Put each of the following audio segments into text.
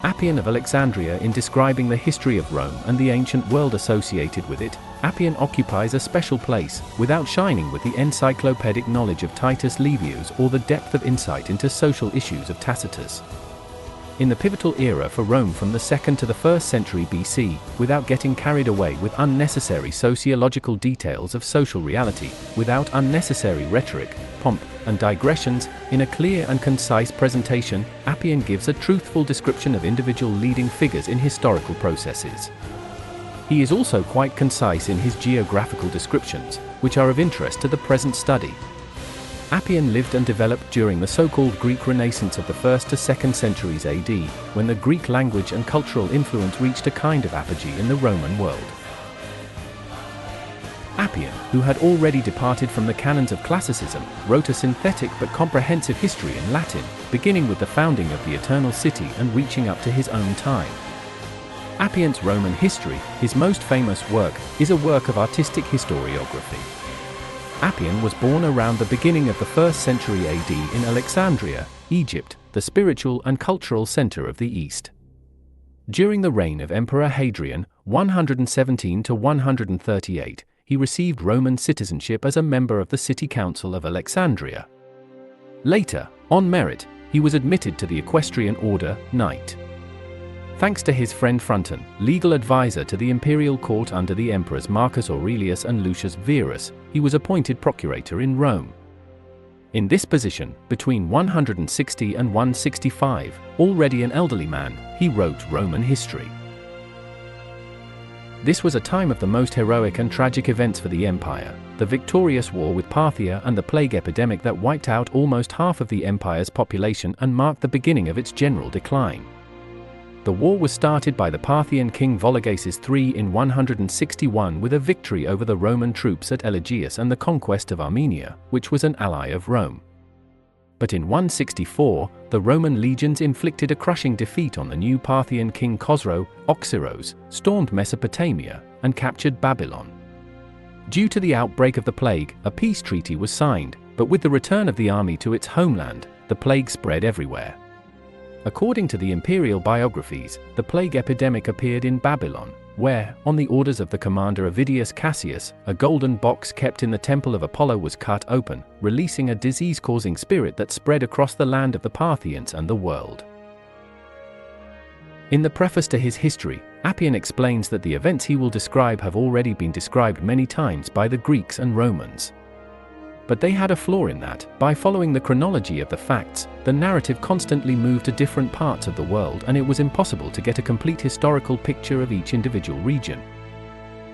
Appian of Alexandria. In describing the history of Rome and the ancient world associated with it, Appian occupies a special place, without shining with the encyclopedic knowledge of Titus Livius or the depth of insight into social issues of Tacitus. In the pivotal era for Rome from the 2nd to the 1st century BC, without getting carried away with unnecessary sociological details of social reality, without unnecessary rhetoric, pomp, and digressions, in a clear and concise presentation, Appian gives a truthful description of individual leading figures in historical processes. He is also quite concise in his geographical descriptions, which are of interest to the present study. Appian lived and developed during the so-called Greek Renaissance of the 1st to 2nd centuries AD, when the Greek language and cultural influence reached a kind of apogee in the Roman world. Appian, who had already departed from the canons of classicism, wrote a synthetic but comprehensive history in Latin, beginning with the founding of the Eternal City and reaching up to his own time. Appian's Roman history, his most famous work, is a work of artistic historiography. Appian was born around the beginning of the 1st century AD in Alexandria, Egypt, the spiritual and cultural center of the East. During the reign of Emperor Hadrian, 117 to 138, he received Roman citizenship as a member of the City Council of Alexandria. Later, on merit, he was admitted to the equestrian order, knight. Thanks to his friend Fronton, legal advisor to the imperial court under the emperors Marcus Aurelius and Lucius Verus, he was appointed procurator in Rome. In this position, between 160 and 165, already an elderly man, he wrote Roman history. This was a time of the most heroic and tragic events for the empire, the victorious war with Parthia and the plague epidemic that wiped out almost half of the empire's population and marked the beginning of its general decline. The war was started by the Parthian king Vologases III in 161 with a victory over the Roman troops at Elegias and the conquest of Armenia, which was an ally of Rome. But in 164, the Roman legions inflicted a crushing defeat on the new Parthian king Khosrow, Oxyros, stormed Mesopotamia, and captured Babylon. Due to the outbreak of the plague, a peace treaty was signed, but with the return of the army to its homeland, the plague spread everywhere. According to the imperial biographies, the plague epidemic appeared in Babylon, where, on the orders of the commander Avidius Cassius, a golden box kept in the temple of Apollo was cut open, releasing a disease-causing spirit that spread across the land of the Parthians and the world. In the preface to his history, Appian explains that the events he will describe have already been described many times by the Greeks and Romans. But they had a flaw in that, by following the chronology of the facts, the narrative constantly moved to different parts of the world and it was impossible to get a complete historical picture of each individual region.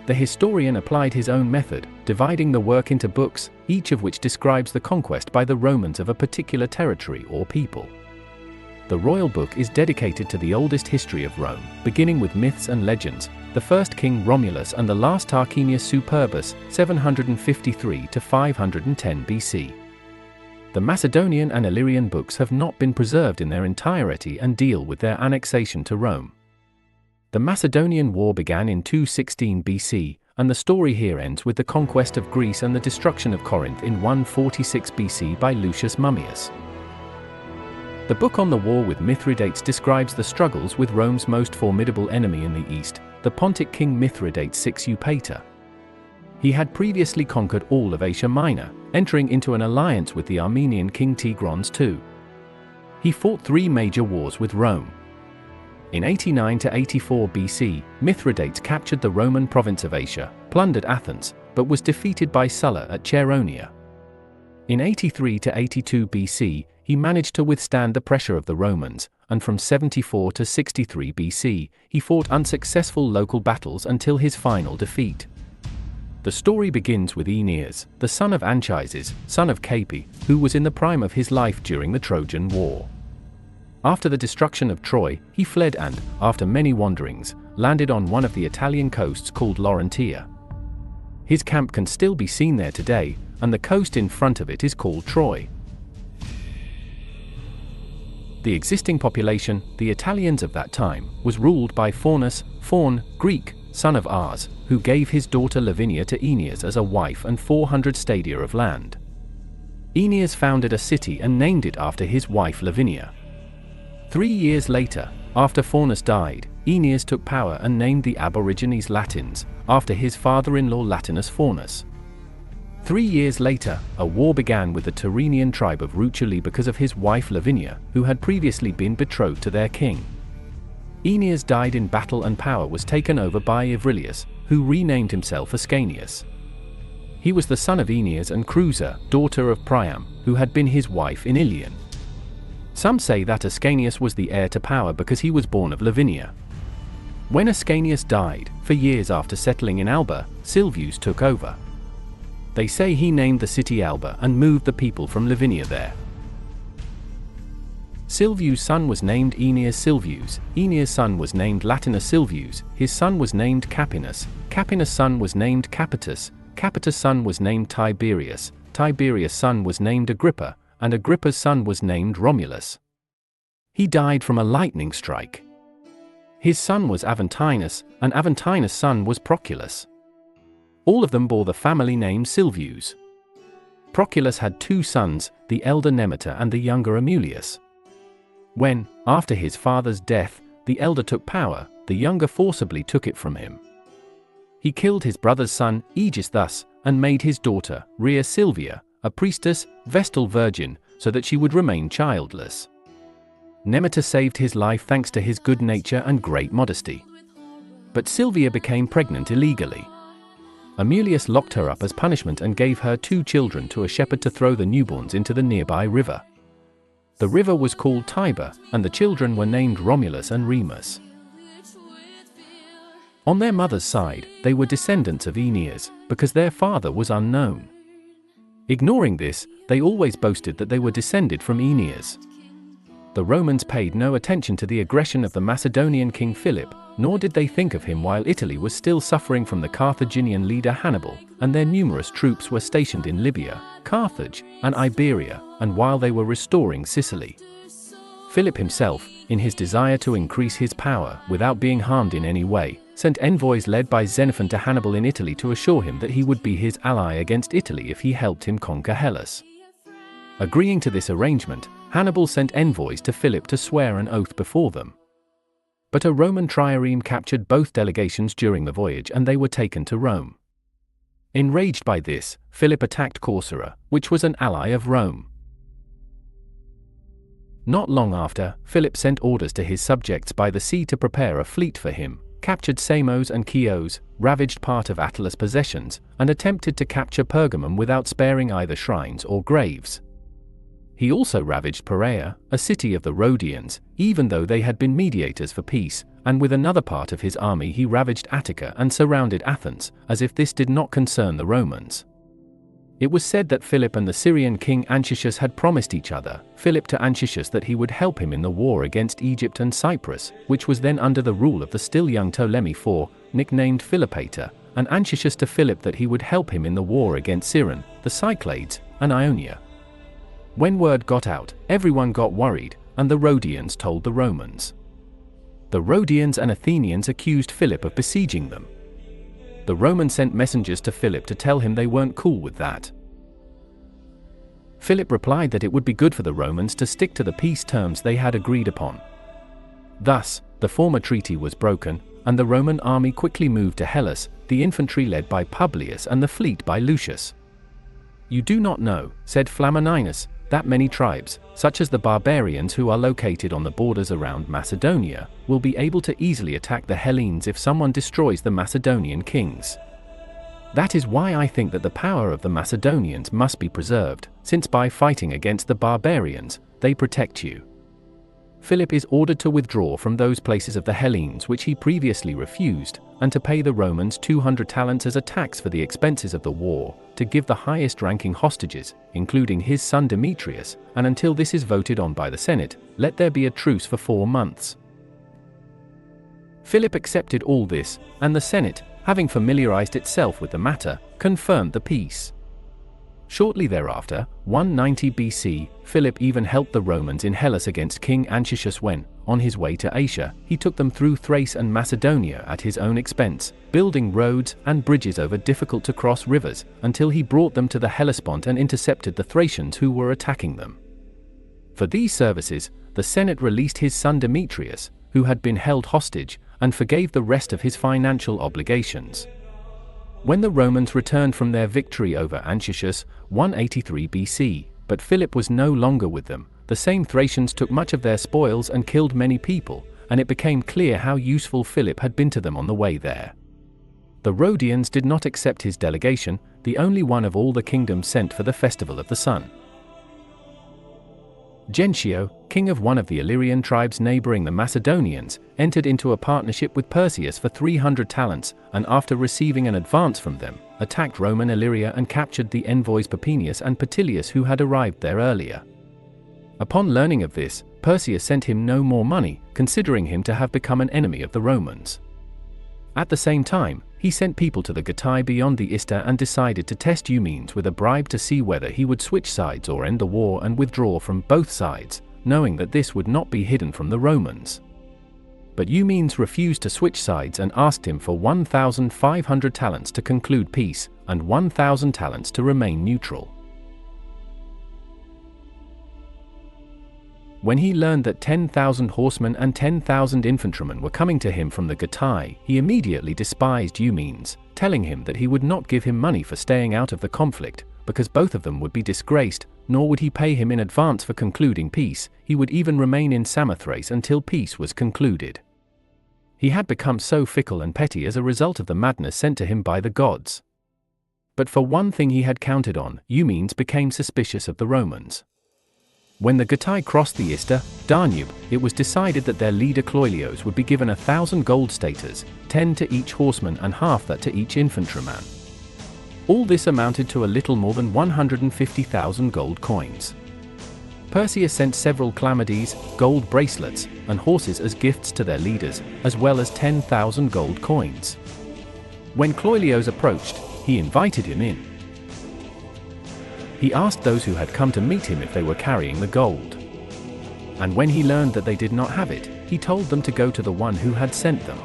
The historian applied his own method, dividing the work into books, each of which describes the conquest by the Romans of a particular territory or people. The royal book is dedicated to the oldest history of Rome, beginning with myths and legends, the first king Romulus and the last Tarquinius Superbus, 753 to 510 BC. The Macedonian and Illyrian books have not been preserved in their entirety and deal with their annexation to Rome. The Macedonian War began in 216 BC, and the story here ends with the conquest of Greece and the destruction of Corinth in 146 BC by Lucius Mummius. The book on the war with Mithridates describes the struggles with Rome's most formidable enemy in the east, the Pontic king Mithridates VI of Pontus. He had previously conquered all of Asia Minor, entering into an alliance with the Armenian king Tigranes II. He fought 3 major wars with Rome. In 89 to 84 BC, Mithridates captured the Roman province of Asia, plundered Athens, but was defeated by Sulla at Chaeronea. In 83 to 82 BC, he managed to withstand the pressure of the Romans, and from 74 to 63 BC, he fought unsuccessful local battles until his final defeat. The story begins with Aeneas, the son of Anchises, son of Cape, who was in the prime of his life during the Trojan War. After the destruction of Troy, he fled and, after many wanderings, landed on one of the Italian coasts called Laurentia. His camp can still be seen there today, and the coast in front of it is called Troy. The existing population, the Italians of that time, was ruled by Faunus, Faun, Greek, son of Ars, who gave his daughter Lavinia to Aeneas as a wife and 400 stadia of land. Aeneas founded a city and named it after his wife Lavinia. 3 years later, After Faunus died, Aeneas took power and named the Aborigines Latins, after his father-in-law Latinus Faunus. 3 years later, a war began with the Tyrrhenian tribe of Ruculi because of his wife Lavinia, who had previously been betrothed to their king. Aeneas died in battle and power was taken over by Ivrilius, who renamed himself Ascanius. He was the son of Aeneas and Creusa, daughter of Priam, who had been his wife in Ilion. Some say that Ascanius was the heir to power because he was born of Lavinia. When Ascanius died, for years after settling in Alba, Silvius took over. They say he named the city Alba and moved the people from Lavinia there. Silvius' son was named Aeneas Silvius, Aeneas' son was named Latinus Silvius, his son was named Capinus, Capinus' son was named Capitus, Capitus' son was named Tiberius, Tiberius' son was named Agrippa, and Agrippa's son was named Romulus. He died from a lightning strike. His son was Aventinus, and Aventinus' son was Proculus. All of them bore the family name Silvius. Proculus had 2 sons, the elder Nemeter and the younger Amulius. When, after his father's death, the elder took power, the younger forcibly took it from him. He killed his brother's son, Aegis thus, and made his daughter, Rhea Silvia, a priestess, Vestal virgin, so that she would remain childless. Nemeter saved his life thanks to his good nature and great modesty. But Silvia became pregnant illegally. Amulius locked her up as punishment and gave her 2 children to a shepherd to throw the newborns into the nearby river. The river was called Tiber, and the children were named Romulus and Remus. On their mother's side, they were descendants of Aeneas, because their father was unknown. Ignoring this, they always boasted that they were descended from Aeneas. The Romans paid no attention to the aggression of the Macedonian king Philip, nor did they think of him while Italy was still suffering from the Carthaginian leader Hannibal, and their numerous troops were stationed in Libya, Carthage, and Iberia, and while they were restoring Sicily. Philip himself, in his desire to increase his power without being harmed in any way, sent envoys led by Xenophon to Hannibal in Italy to assure him that he would be his ally against Italy if he helped him conquer Hellas. Agreeing to this arrangement, Hannibal sent envoys to Philip to swear an oath before them. But a Roman trireme captured both delegations during the voyage and they were taken to Rome. Enraged by this, Philip attacked Corcyra, which was an ally of Rome. Not long after, Philip sent orders to his subjects by the sea to prepare a fleet for him, captured Samos and Chios, ravaged part of Attalus' possessions, and attempted to capture Pergamum without sparing either shrines or graves. He also ravaged Perea, a city of the Rhodians, even though they had been mediators for peace, and with another part of his army he ravaged Attica and surrounded Athens, as if this did not concern the Romans. It was said that Philip and the Syrian king Anchises had promised each other, Philip to Anchises, that he would help him in the war against Egypt and Cyprus, which was then under the rule of the still young Ptolemy IV, nicknamed Philopator, and Anchises to Philip that he would help him in the war against Cyrene, the Cyclades, and Ionia. When word got out, everyone got worried, and the Rhodians told the Romans. The Rhodians and Athenians accused Philip of besieging them. The Romans sent messengers to Philip to tell him they weren't cool with that. Philip replied that it would be good for the Romans to stick to the peace terms they had agreed upon. Thus, the former treaty was broken, and the Roman army quickly moved to Hellas, the infantry led by Publius and the fleet by Lucius. "You do not know," said Flamininus, "that many tribes, such as the Barbarians who are located on the borders around Macedonia, will be able to easily attack the Hellenes if someone destroys the Macedonian kings. That is why I think that the power of the Macedonians must be preserved, since by fighting against the Barbarians, they protect you." Philip is ordered to withdraw from those places of the Hellenes which he previously refused, and to pay the Romans 200 talents as a tax for the expenses of the war, to give the highest-ranking hostages, including his son Demetrius, and until this is voted on by the Senate, let there be a truce for 4 months. Philip accepted all this, and the Senate, having familiarized itself with the matter, confirmed the peace. Shortly thereafter, 190 BC, Philip even helped the Romans in Hellas against King Anchises when, on his way to Asia, he took them through Thrace and Macedonia at his own expense, building roads and bridges over difficult-to-cross rivers, until he brought them to the Hellespont and intercepted the Thracians who were attacking them. For these services, the Senate released his son Demetrius, who had been held hostage, and forgave the rest of his financial obligations. When the Romans returned from their victory over Antiochus, 183 BC, but Philip was no longer with them, the same Thracians took much of their spoils and killed many people, and it became clear how useful Philip had been to them on the way there. The Rhodians did not accept his delegation, the only one of all the kingdoms sent for the festival of the sun. Gentio, king of one of the Illyrian tribes neighboring the Macedonians, entered into a partnership with Perseus for 300 talents, and after receiving an advance from them, attacked Roman Illyria and captured the envoys Papinius and Petilius who had arrived there earlier. Upon learning of this, Perseus sent him no more money, considering him to have become an enemy of the Romans. At the same time, he sent people to the Gatai beyond the Ister and decided to test Eumenes with a bribe to see whether he would switch sides or end the war and withdraw from both sides, knowing that this would not be hidden from the Romans. But Eumenes refused to switch sides and asked him for 1,500 talents to conclude peace, and 1,000 talents to remain neutral. When he learned that 10,000 horsemen and 10,000 infantrymen were coming to him from the Gatai, he immediately despised Eumenes, telling him that he would not give him money for staying out of the conflict, because both of them would be disgraced, nor would he pay him in advance for concluding peace. He would even remain in Samothrace until peace was concluded. He had become so fickle and petty as a result of the madness sent to him by the gods. But for one thing he had counted on, Eumenes became suspicious of the Romans. When the Gatai crossed the Ister, Danube, it was decided that their leader Cloelios would be given 1,000 gold staters, 10 to each horseman and half that to each infantryman. All this amounted to a little more than 150,000 gold coins. Perseus sent several chlamydes, gold bracelets, and horses as gifts to their leaders, as well as 10,000 gold coins. When Cloelios approached, he invited him in. He asked those who had come to meet him if they were carrying the gold. And when he learned that they did not have it, he told them to go to the one who had sent them.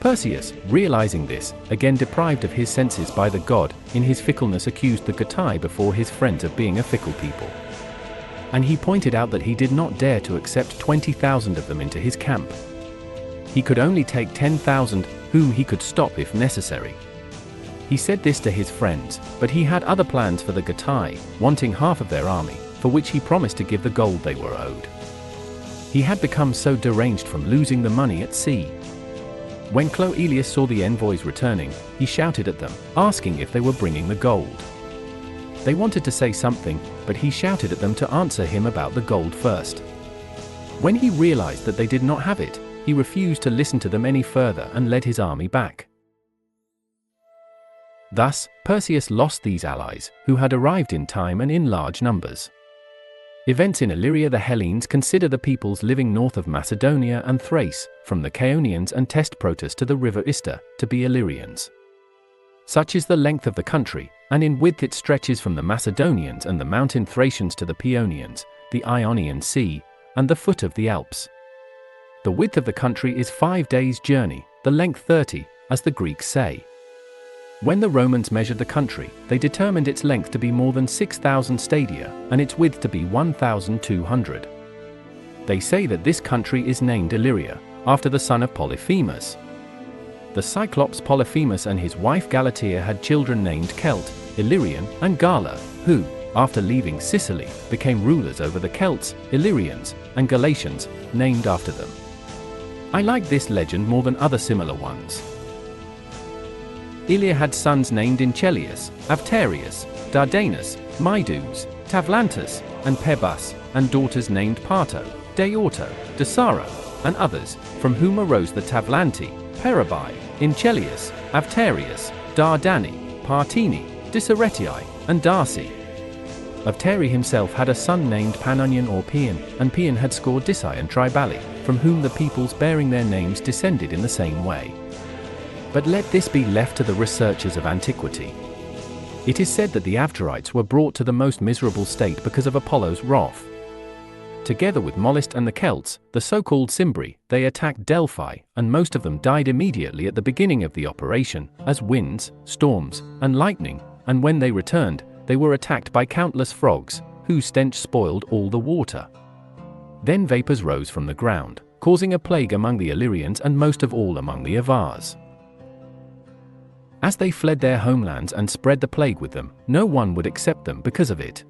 Perseus, realizing this, again deprived of his senses by the god, in his fickleness accused the Gatai before his friends of being a fickle people. And he pointed out that he did not dare to accept 20,000 of them into his camp. He could only take 10,000, whom he could stop if necessary. He said this to his friends, but he had other plans for the Gatai, wanting half of their army, for which he promised to give the gold they were owed. He had become so deranged from losing the money at sea. When Cloelius saw the envoys returning, he shouted at them, asking if they were bringing the gold. They wanted to say something, but he shouted at them to answer him about the gold first. When he realized that they did not have it, he refused to listen to them any further and led his army back. Thus, Perseus lost these allies, who had arrived in time and in large numbers. Events in Illyria. The Hellenes consider the peoples living north of Macedonia and Thrace, from the Chaonians and Thesprotus to the river Ister, to be Illyrians. Such is the length of the country, and in width it stretches from the Macedonians and the mountain Thracians to the Paeonians, the Ionian Sea, and the foot of the Alps. The width of the country is 5 days' journey, the length 30, as the Greeks say. When the Romans measured the country, they determined its length to be more than 6,000 stadia, and its width to be 1,200. They say that this country is named Illyria, after the son of Polyphemus. The Cyclops Polyphemus and his wife Galatea had children named Celt, Illyrian, and Gala, who, after leaving Sicily, became rulers over the Celts, Illyrians, and Galatians, named after them. I like this legend more than other similar ones. Ilya had sons named Inchelius, Avterius, Dardanus, Midus, Tavlantus, and Pebus, and daughters named Parto, Deorto, Desaro, and others, from whom arose the Tavlanti, Perabai, Inchelius, Avterius, Dardani, Partini, Diceretii, and Darci. Avteri himself had a son named Panunion or Paeon, and Paeon had scored Dici and Tribali, from whom the peoples bearing their names descended in the same way. But let this be left to the researchers of antiquity. It is said that the Avterites were brought to the most miserable state because of Apollo's wrath. Together with Molist and the Celts, the so-called Cimbri, they attacked Delphi, and most of them died immediately at the beginning of the operation, as winds, storms, and lightning, and when they returned, they were attacked by countless frogs, whose stench spoiled all the water. Then vapors rose from the ground, causing a plague among the Illyrians and most of all among the Avars. As they fled their homelands and spread the plague with them, no one would accept them because of it.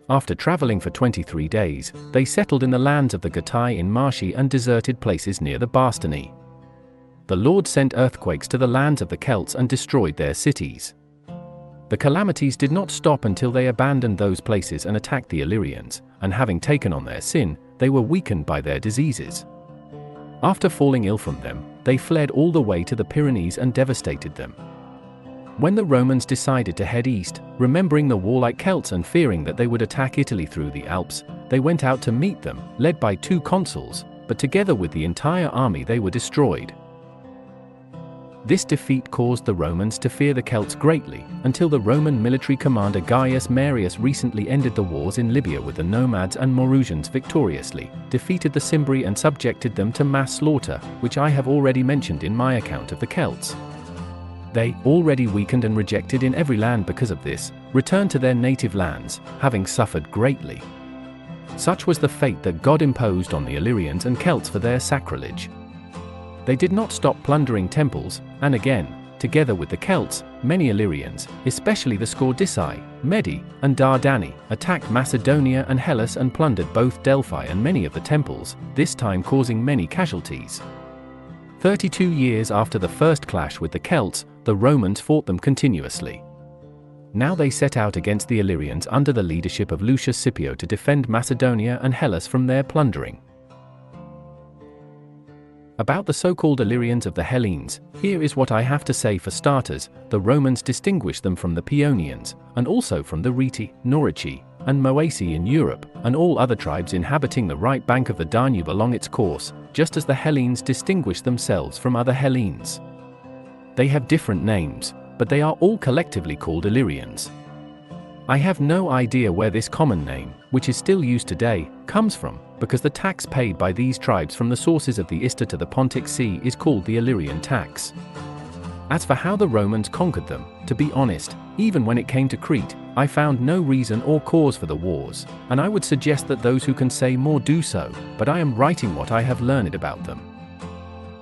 After traveling for 23 days, they settled in the lands of the Gatai in marshy and deserted places near the Bastani. The Lord sent earthquakes to the lands of the Celts and destroyed their cities. The calamities did not stop until they abandoned those places and attacked the Illyrians, and having taken on their sin, they were weakened by their diseases. After falling ill from them, they fled all the way to the Pyrenees and devastated them. When the Romans decided to head east, remembering the warlike Celts and fearing that they would attack Italy through the Alps, they went out to meet them, led by 2 consuls, but together with the entire army they were destroyed. This defeat caused the Romans to fear the Celts greatly, until the Roman military commander Gaius Marius recently ended the wars in Libya with the Nomads and Maurusians victoriously, defeated the Cimbri and subjected them to mass slaughter, which I have already mentioned in my account of the Celts. They, already weakened and rejected in every land because of this, returned to their native lands, having suffered greatly. Such was the fate that God imposed on the Illyrians and Celts for their sacrilege. They did not stop plundering temples, and again, together with the Celts, many Illyrians, especially the Scordisci, Medi, and Dardani, attacked Macedonia and Hellas and plundered both Delphi and many of the temples, this time causing many casualties. 32 years after the first clash with the Celts, the Romans fought them continuously. Now they set out against the Illyrians under the leadership of Lucius Scipio to defend Macedonia and Hellas from their plundering. About the so-called Illyrians of the Hellenes, here is what I have to say. For starters, the Romans distinguished them from the Paeonians, and also from the Reti, Norici, and Moesi in Europe, and all other tribes inhabiting the right bank of the Danube along its course, just as the Hellenes distinguished themselves from other Hellenes. They have different names, but they are all collectively called Illyrians. I have no idea where this common name, which is still used today, comes from, because the tax paid by these tribes from the sources of the Ister to the Pontic Sea is called the Illyrian tax. As for how the Romans conquered them, to be honest, even when it came to Crete, I found no reason or cause for the wars, and I would suggest that those who can say more do so, but I am writing what I have learned about them.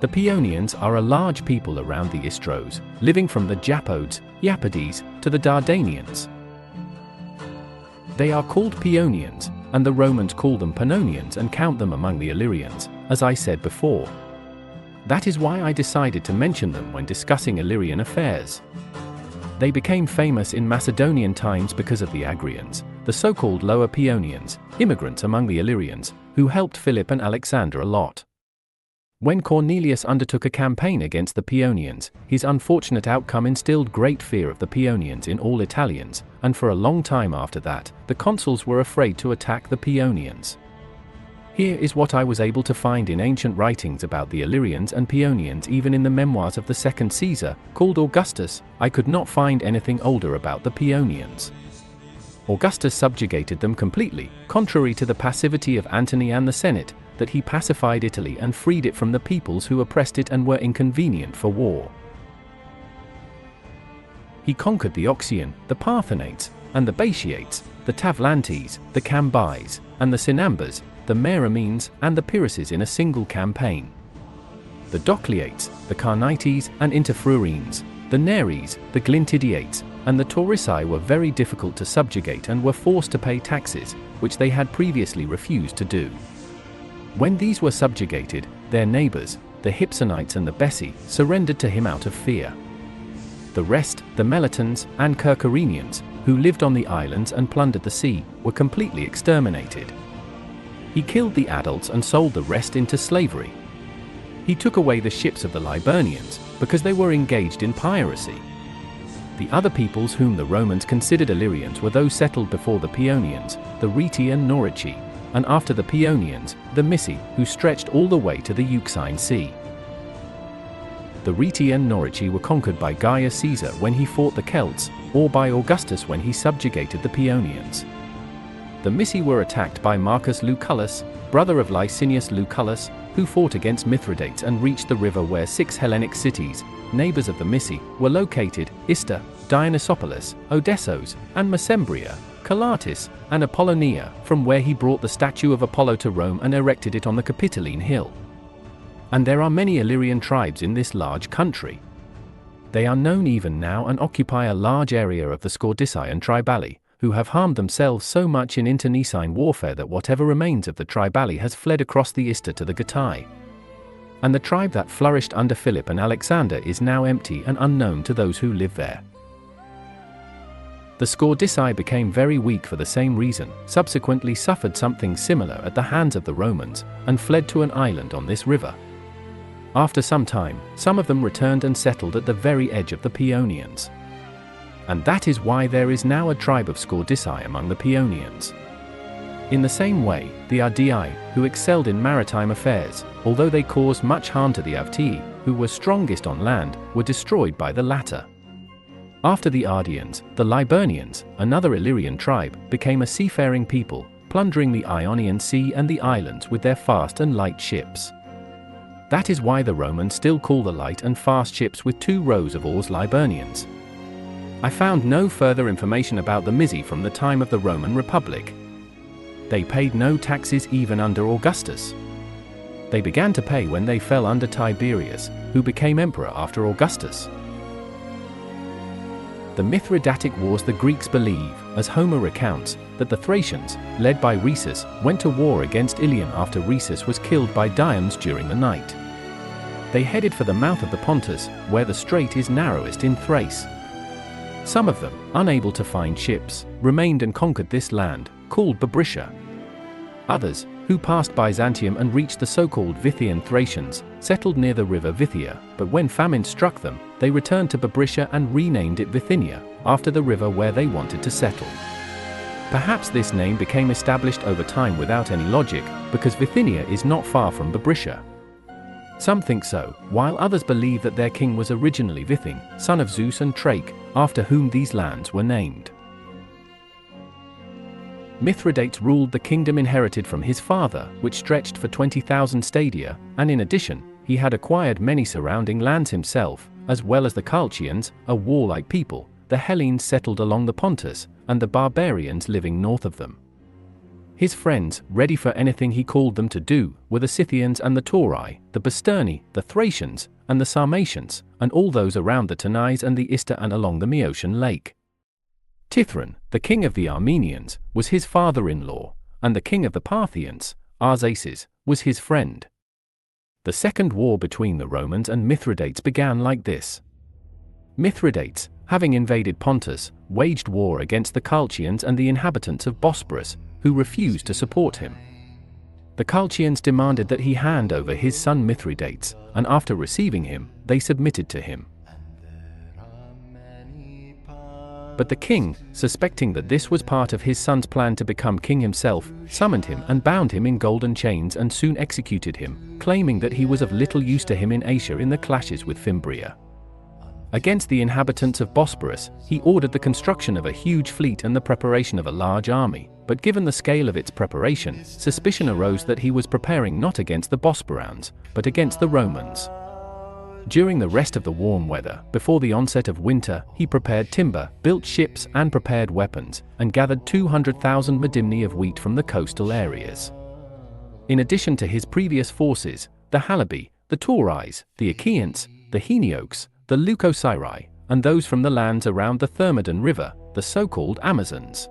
The Paeonians are a large people around the Istros, living from the Japodes, Iapedes, to the Dardanians. They are called Paeonians, and the Romans call them Pannonians and count them among the Illyrians, as I said before. That is why I decided to mention them when discussing Illyrian affairs. They became famous in Macedonian times because of the Agrians, the so-called Lower Paeonians, immigrants among the Illyrians, who helped Philip and Alexander a lot. When Cornelius undertook a campaign against the Paeonians, his unfortunate outcome instilled great fear of the Paeonians in all Italians, and for a long time after that, the consuls were afraid to attack the Paeonians. Here is what I was able to find in ancient writings about the Illyrians and Paeonians. Even in the memoirs of the second Caesar, called Augustus, I could not find anything older about the Paeonians. Augustus subjugated them completely, contrary to the passivity of Antony and the Senate, that he pacified Italy and freed it from the peoples who oppressed it and were inconvenient for war. He conquered the Oxyan, the Partheniates, and the Batiates, the Tavlantes, the Cambais, and the Cinambas, the Meremenes, and the Pyrrhuses in a single campaign. The Docliates, the Carnites and Interfrurenes, the Neres, the Glintidiates, and the Taurici were very difficult to subjugate and were forced to pay taxes, which they had previously refused to do. When these were subjugated, their neighbors, the Hypsonites and the Bessi, surrendered to him out of fear. The rest, the Melitons and Kerkerenians, who lived on the islands and plundered the sea, were completely exterminated. He killed the adults and sold the rest into slavery. He took away the ships of the Liburnians, because they were engaged in piracy. The other peoples whom the Romans considered Illyrians were those settled before the Paeonians, the Reti and Norici, and after the Paeonians, the Missi, who stretched all the way to the Euxine Sea. The Reti and Norici were conquered by Gaius Caesar when he fought the Celts, or by Augustus when he subjugated the Paeonians. The Missi were attacked by Marcus Lucullus, brother of Licinius Lucullus, who fought against Mithridates and reached the river where 6 Hellenic cities, neighbors of the Missi, were located: Ister, Dionysopolis, Odessos, and Mesembria, Calatis, and Apollonia, from where he brought the statue of Apollo to Rome and erected it on the Capitoline Hill. And there are many Illyrian tribes in this large country. They are known even now and occupy a large area of the Scordician tribali, who have harmed themselves so much in internecine warfare that whatever remains of the tribali has fled across the Ister to the Gatai. And the tribe that flourished under Philip and Alexander is now empty and unknown to those who live there. The Scordicii became very weak for the same reason, subsequently suffered something similar at the hands of the Romans, and fled to an island on this river. After some time, some of them returned and settled at the very edge of the Paeonians. And that is why there is now a tribe of Scordicii among the Paeonians. In the same way, the Ardii, who excelled in maritime affairs, although they caused much harm to the Avtii, who were strongest on land, were destroyed by the latter. After the Ardians, the Liburnians, another Illyrian tribe, became a seafaring people, plundering the Ionian Sea and the islands with their fast and light ships. That is why the Romans still call the light and fast ships with 2 rows of oars Liburnians. I found no further information about the Mysi from the time of the Roman Republic. They paid no taxes even under Augustus. They began to pay when they fell under Tiberius, who became emperor after Augustus. The Mithridatic Wars. The Greeks believe, as Homer recounts, that the Thracians, led by Rhesus, went to war against Ilion after Rhesus was killed by Diums during the night. They headed for the mouth of the Pontus, where the strait is narrowest in Thrace. Some of them, unable to find ships, remained and conquered this land, called Babricia. Others, who passed Byzantium and reached the so-called Vythian Thracians, settled near the river Vythia, but when famine struck them, they returned to Babricia and renamed it Bithynia, after the river where they wanted to settle. Perhaps this name became established over time without any logic, because Bithynia is not far from Babricia. Some think so, while others believe that their king was originally Vithing, son of Zeus and Trach, after whom these lands were named. Mithridates ruled the kingdom inherited from his father, which stretched for 20,000 stadia, and in addition, he had acquired many surrounding lands himself, as well as the Colchians, a warlike people, the Hellenes settled along the Pontus, and the Barbarians living north of them. His friends, ready for anything he called them to do, were the Scythians and the Tauri, the Basterni, the Thracians, and the Sarmatians, and all those around the Tanais and the Ister and along the Maeotian lake. Tithron, the king of the Armenians, was his father-in-law, and the king of the Parthians, Arsaces, was his friend. The second war between the Romans and Mithridates began like this. Mithridates, having invaded Pontus, waged war against the Colchians and the inhabitants of Bosporus, who refused to support him. The Colchians demanded that he hand over his son Mithridates, and after receiving him, they submitted to him. But the king, suspecting that this was part of his son's plan to become king himself, summoned him and bound him in golden chains and soon executed him, claiming that he was of little use to him in Asia in the clashes with Fimbria. Against the inhabitants of Bosporus, he ordered the construction of a huge fleet and the preparation of a large army, but given the scale of its preparation, suspicion arose that he was preparing not against the Bosporans, but against the Romans. During the rest of the warm weather, before the onset of winter, he prepared timber, built ships and prepared weapons, and gathered 200,000 medimni of wheat from the coastal areas. In addition to his previous forces, the Halabi, the Taurais, the Achaeans, the Henioks, the Leucosyri, and those from the lands around the Thermodon River, the so-called Amazons.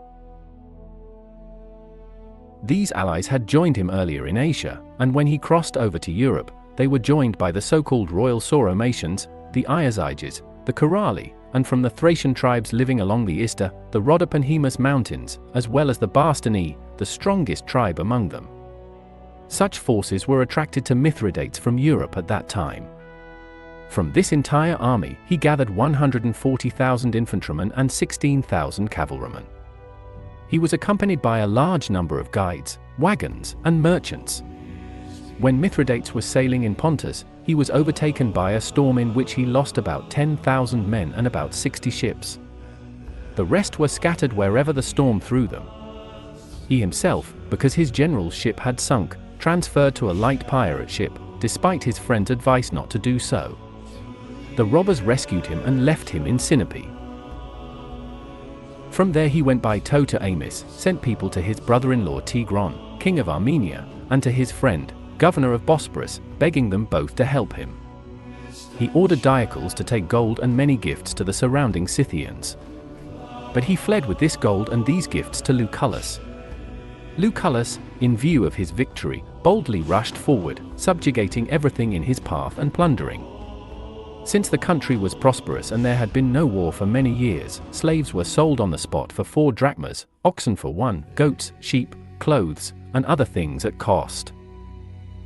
These allies had joined him earlier in Asia, and when he crossed over to Europe, they were joined by the so-called royal Sauromations, the Iazyges, the Corali, and from the Thracian tribes living along the Ister, the Rhodopenhemus mountains, as well as the Bastani, the strongest tribe among them. Such forces were attracted to Mithridates from Europe at that time. From this entire army, he gathered 140,000 infantrymen and 16,000 cavalrymen. He was accompanied by a large number of guides, wagons, and merchants. When Mithridates was sailing in Pontus, he was overtaken by a storm in which he lost about 10,000 men and about 60 ships. The rest were scattered wherever the storm threw them. He himself, because his general's ship had sunk, transferred to a light pirate ship, despite his friend's advice not to do so. The robbers rescued him and left him in Sinope. From there he went by Ptolemais, sent people to his brother-in-law Tigron, king of Armenia, and to his friend, governor of Bosporus, begging them both to help him. He ordered Diocles to take gold and many gifts to the surrounding Scythians. But he fled with this gold and these gifts to Lucullus. Lucullus, in view of his victory, boldly rushed forward, subjugating everything in his path and plundering. Since the country was prosperous and there had been no war for many years, slaves were sold on the spot for 4 drachmas, oxen for 1, goats, sheep, clothes, and other things at cost.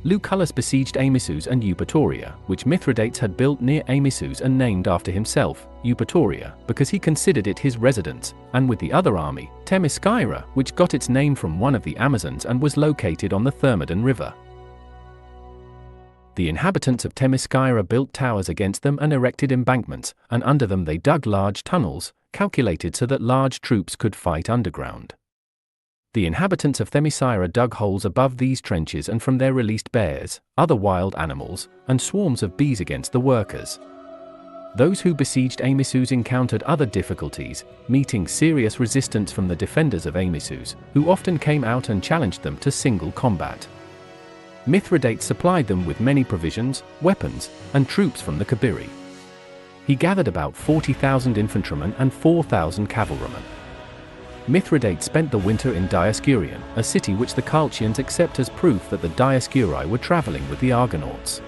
Lucullus besieged Amisus and Eupatoria, which Mithridates had built near Amisus and named after himself, Eupatoria, because he considered it his residence, and with the other army, Themyscira, which got its name from one of the Amazons and was located on the Thermodon River. The inhabitants of Themyscira built towers against them and erected embankments, and under them they dug large tunnels, calculated so that large troops could fight underground. The inhabitants of Themyscira dug holes above these trenches and from there released bears, other wild animals, and swarms of bees against the workers. Those who besieged Amisus encountered other difficulties, meeting serious resistance from the defenders of Amisus, who often came out and challenged them to single combat. Mithridates supplied them with many provisions, weapons, and troops from the Cabiri. He gathered about 40,000 infantrymen and 4,000 cavalrymen. Mithridates spent the winter in Dioscurion, a city which the Colchians accept as proof that the Dioscuri were traveling with the Argonauts.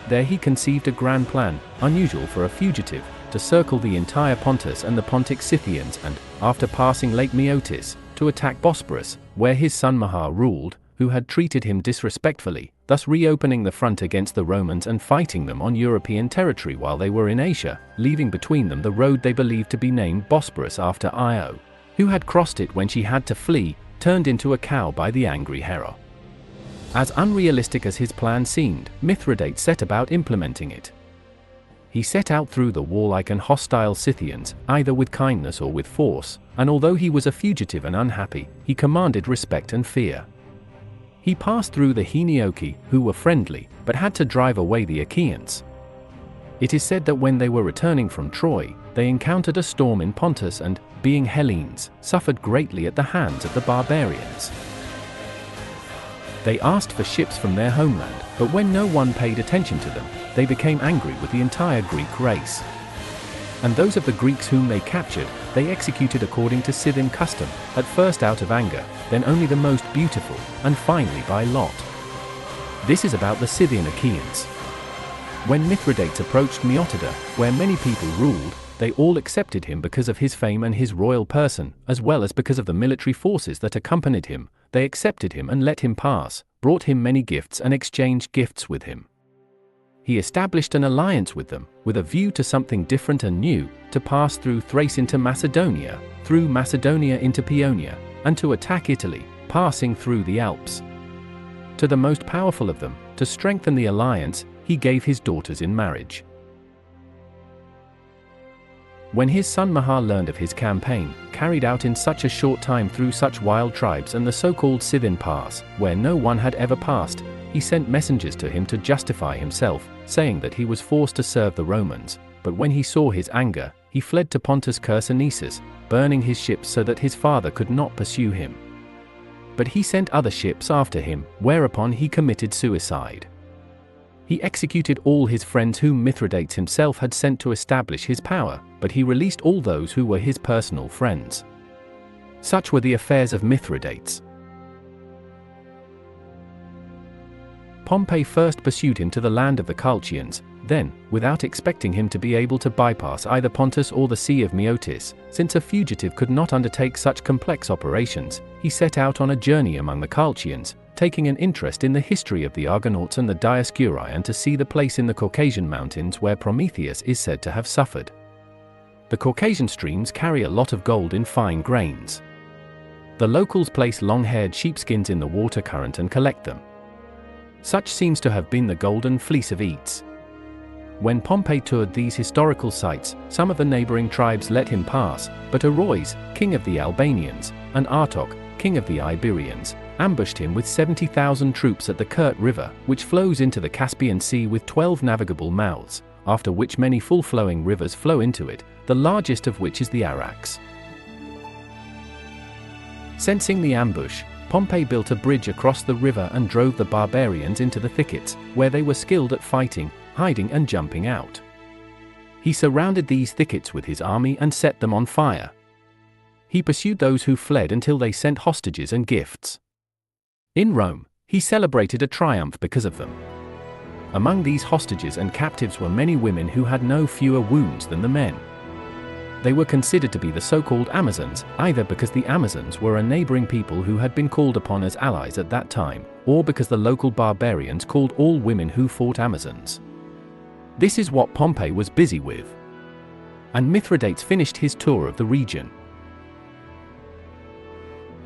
There he conceived a grand plan, unusual for a fugitive, to circle the entire Pontus and the Pontic Scythians and, after passing Lake Meotis, to attack Bosporus, where his son Maha ruled, who had treated him disrespectfully, thus reopening the front against the Romans and fighting them on European territory while they were in Asia, leaving between them the road they believed to be named Bosporus after Io, who had crossed it when she had to flee, turned into a cow by the angry Hera. As unrealistic as his plan seemed, Mithridates set about implementing it. He set out through the warlike and hostile Scythians, either with kindness or with force, and although he was a fugitive and unhappy, he commanded respect and fear. He passed through the Heniochi, who were friendly, but had to drive away the Achaeans. It is said that when they were returning from Troy, they encountered a storm in Pontus and, being Hellenes, suffered greatly at the hands of the barbarians. They asked for ships from their homeland, but when no one paid attention to them, they became angry with the entire Greek race. And those of the Greeks whom they captured, they executed according to Scythian custom, at first out of anger, then only the most beautiful, and finally by lot. This is about the Scythian Achaeans. When Mithridates approached Meotida, where many people ruled, they all accepted him because of his fame and his royal person, as well as because of the military forces that accompanied him. They accepted him and let him pass, brought him many gifts and exchanged gifts with him. He established an alliance with them, with a view to something different and new, to pass through Thrace into Macedonia, through Macedonia into Paeonia, and to attack Italy, passing through the Alps. To the most powerful of them, to strengthen the alliance, he gave his daughters in marriage. When his son Maha learned of his campaign, carried out in such a short time through such wild tribes and the so-called Scythian Pass, where no one had ever passed, he sent messengers to him to justify himself, saying that he was forced to serve the Romans, but when he saw his anger, he fled to Pontus Chersonesus, burning his ships so that his father could not pursue him. But he sent other ships after him, whereupon he committed suicide. He executed all his friends whom Mithridates himself had sent to establish his power, but he released all those who were his personal friends. Such were the affairs of Mithridates. Pompey first pursued him to the land of the Colchians, then, without expecting him to be able to bypass either Pontus or the Sea of Meotis, since a fugitive could not undertake such complex operations, he set out on a journey among the Colchians, taking an interest in the history of the Argonauts and the Dioscuri and to see the place in the Caucasian mountains where Prometheus is said to have suffered. The Caucasian streams carry a lot of gold in fine grains. The locals place long-haired sheepskins in the water current and collect them. Such seems to have been the golden fleece of Eets. When Pompey toured these historical sites, some of the neighboring tribes let him pass, but Oroes, king of the Albanians, and Artok, king of the Iberians, ambushed him with 70,000 troops at the Kurt River, which flows into the Caspian Sea with 12 navigable mouths, after which many full-flowing rivers flow into it, the largest of which is the Arax. Sensing the ambush, Pompey built a bridge across the river and drove the barbarians into the thickets, where they were skilled at fighting, hiding and jumping out. He surrounded these thickets with his army and set them on fire. He pursued those who fled until they sent hostages and gifts. In Rome, he celebrated a triumph because of them. Among these hostages and captives were many women who had no fewer wounds than the men. They were considered to be the so-called Amazons, either because the Amazons were a neighboring people who had been called upon as allies at that time, or because the local barbarians called all women who fought Amazons. This is what Pompey was busy with. And Mithridates finished his tour of the region.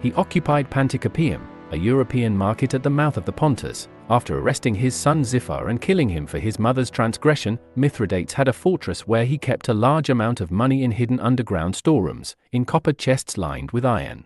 He occupied Panticapaeum, a European market at the mouth of the Pontus. After arresting his son Xiphar and killing him for his mother's transgression, Mithridates had a fortress where he kept a large amount of money in hidden underground storerooms, in copper chests lined with iron.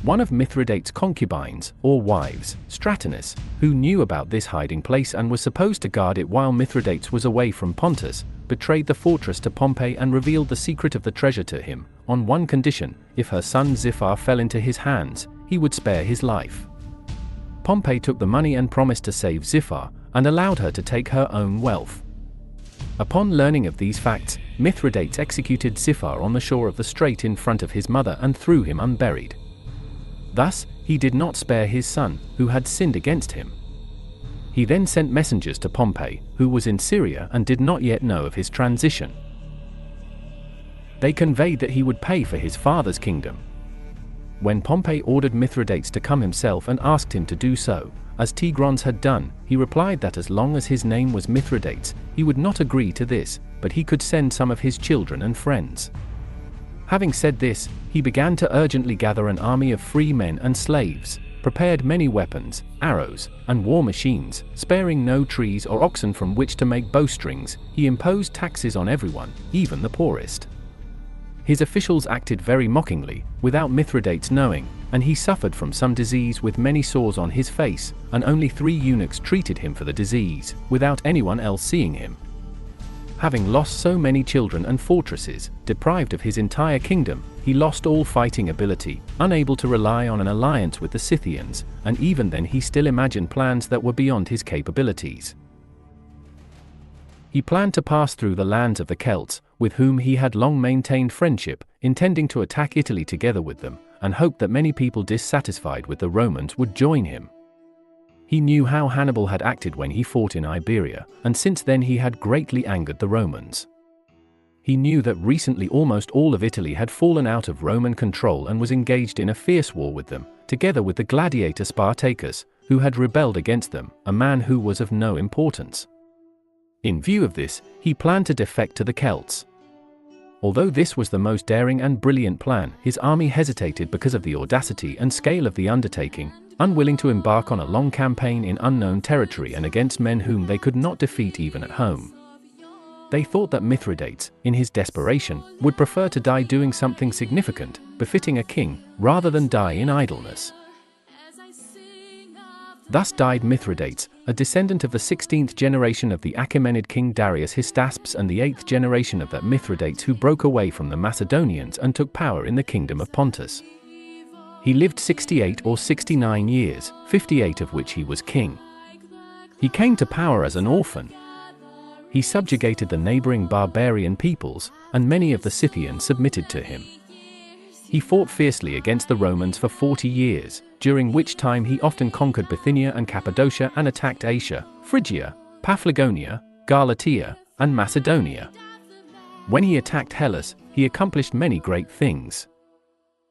One of Mithridates' concubines, or wives, Stratinus, who knew about this hiding place and was supposed to guard it while Mithridates was away from Pontus, betrayed the fortress to Pompey and revealed the secret of the treasure to him, on one condition: if her son Xiphar fell into his hands, he would spare his life. Pompey took the money and promised to save Xiphar, and allowed her to take her own wealth. Upon learning of these facts, Mithridates executed Xiphar on the shore of the strait in front of his mother and threw him unburied. Thus, he did not spare his son, who had sinned against him. He then sent messengers to Pompey, who was in Syria and did not yet know of his transition. They conveyed that he would pay for his father's kingdom. When Pompey ordered Mithridates to come himself and asked him to do so, as Tigranes had done, he replied that as long as his name was Mithridates, he would not agree to this, but he could send some of his children and friends. Having said this, he began to urgently gather an army of free men and slaves, prepared many weapons, arrows, and war machines, sparing no trees or oxen from which to make bowstrings. He imposed taxes on everyone, even the poorest. His officials acted very mockingly, without Mithridates knowing, and he suffered from some disease with many sores on his face, and only 3 eunuchs treated him for the disease, without anyone else seeing him. Having lost so many children and fortresses, deprived of his entire kingdom, he lost all fighting ability, unable to rely on an alliance with the Scythians, and even then he still imagined plans that were beyond his capabilities. He planned to pass through the lands of the Celts, with whom he had long maintained friendship, intending to attack Italy together with them, and hoped that many people dissatisfied with the Romans would join him. He knew how Hannibal had acted when he fought in Iberia, and since then he had greatly angered the Romans. He knew that recently almost all of Italy had fallen out of Roman control and was engaged in a fierce war with them, together with the gladiator Spartacus, who had rebelled against them, a man who was of no importance. In view of this, he planned to defect to the Celts. Although this was the most daring and brilliant plan, his army hesitated because of the audacity and scale of the undertaking, unwilling to embark on a long campaign in unknown territory and against men whom they could not defeat even at home. They thought that Mithridates, in his desperation, would prefer to die doing something significant, befitting a king, rather than die in idleness. Thus died Mithridates, a descendant of the 16th generation of the Achaemenid king Darius Hystaspes and the 8th generation of that Mithridates who broke away from the Macedonians and took power in the kingdom of Pontus. He lived 68 or 69 years, 58 of which he was king. He came to power as an orphan. He subjugated the neighboring barbarian peoples, and many of the Scythians submitted to him. He fought fiercely against the Romans for 40 years, during which time he often conquered Bithynia and Cappadocia and attacked Asia, Phrygia, Paphlagonia, Galatia, and Macedonia. When he attacked Hellas, he accomplished many great things.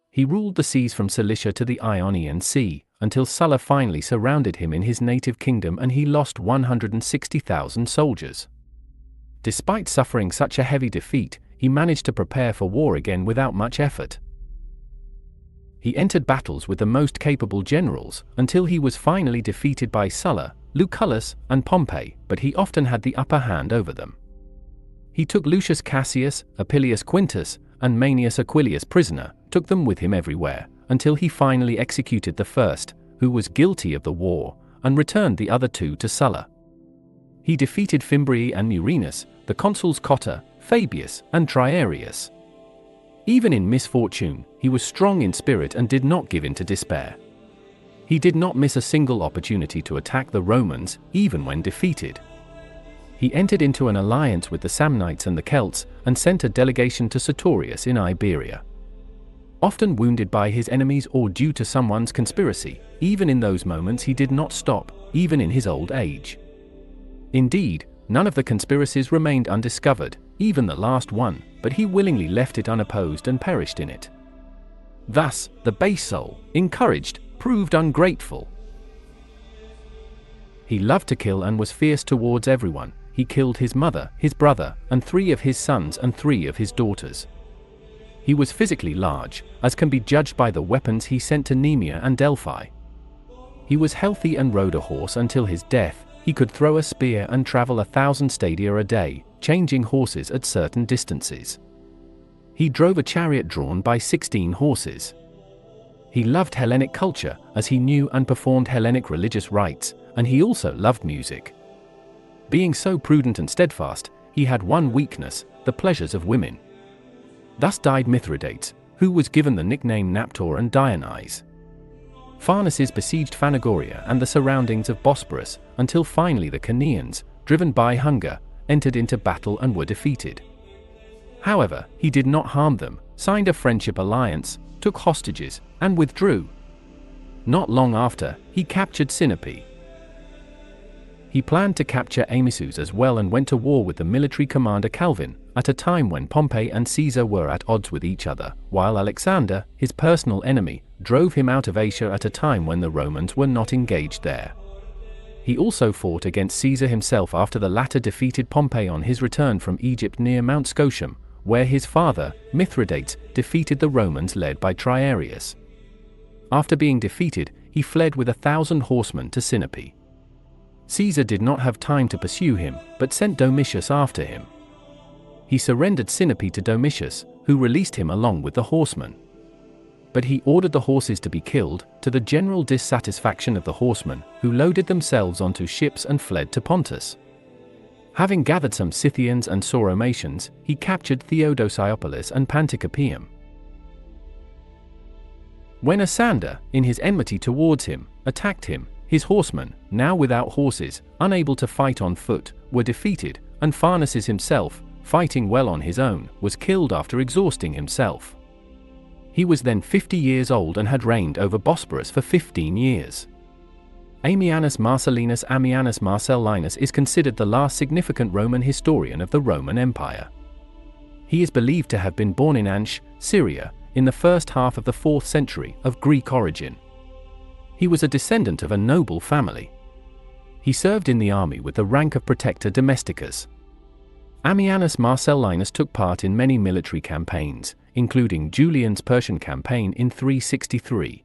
He ruled the seas from Cilicia to the Ionian Sea, until Sulla finally surrounded him in his native kingdom and he lost 160,000 soldiers. Despite suffering such a heavy defeat, he managed to prepare for war again without much effort. He entered battles with the most capable generals, until he was finally defeated by Sulla, Lucullus, and Pompey, but he often had the upper hand over them. He took Lucius Cassius, Appius Quintus, and Manius Aquilius prisoner, took them with him everywhere, until he finally executed the first, who was guilty of the war, and returned the other 2 to Sulla. He defeated Fimbrii and Murinus, the consuls Cotta, Fabius, and Triarius. Even in misfortune, he was strong in spirit and did not give in to despair. He did not miss a single opportunity to attack the Romans, even when defeated. He entered into an alliance with the Samnites and the Celts, and sent a delegation to Sertorius in Iberia. Often wounded by his enemies or due to someone's conspiracy, even in those moments he did not stop, even in his old age. Indeed, none of the conspiracies remained undiscovered, even the last one, but he willingly left it unopposed and perished in it. Thus, the base soul, encouraged, proved ungrateful. He loved to kill and was fierce towards everyone. He killed his mother, his brother, and 3 of his sons and 3 of his daughters. He was physically large, as can be judged by the weapons he sent to Nemea and Delphi. He was healthy and rode a horse until his death. He could throw a spear and travel 1,000 stadia a day, changing horses at certain distances. He drove a chariot drawn by 16 horses. He loved Hellenic culture, as he knew and performed Hellenic religious rites, and he also loved music. Being so prudent and steadfast, he had one weakness: the pleasures of women. Thus died Mithridates, who was given the nickname Naptor and Dionyse. Pharnaces besieged Phanagoria and the surroundings of Bosporus, until finally the Cannaeans, driven by hunger, entered into battle and were defeated. However, he did not harm them, signed a friendship alliance, took hostages, and withdrew. Not long after, he captured Sinope. He planned to capture Amisus as well and went to war with the military commander Calvin, at a time when Pompey and Caesar were at odds with each other, while Alexander, his personal enemy, drove him out of Asia at a time when the Romans were not engaged there. He also fought against Caesar himself after the latter defeated Pompey on his return from Egypt near Mount Scotium, where his father, Mithridates, defeated the Romans led by Triarius. After being defeated, he fled with 1,000 horsemen to Sinope. Caesar did not have time to pursue him, but sent Domitius after him. He surrendered Sinope to Domitius, who released him along with the horsemen. But he ordered the horses to be killed, to the general dissatisfaction of the horsemen, who loaded themselves onto ships and fled to Pontus. Having gathered some Scythians and Sauromations, he captured Theodosiopolis and Panticapaeum. When Asander, in his enmity towards him, attacked him, his horsemen, now without horses, unable to fight on foot, were defeated, and Pharnaces himself, fighting well on his own, was killed after exhausting himself. He was then 50 years old and had reigned over Bosporus for 15 years. Ammianus Marcellinus is considered the last significant Roman historian of the Roman Empire. He is believed to have been born in Ansh, Syria, in the first half of the 4th century, of Greek origin. He was a descendant of a noble family. He served in the army with the rank of Protector Domesticus. Ammianus Marcellinus took part in many military campaigns, including Julian's Persian campaign in 363.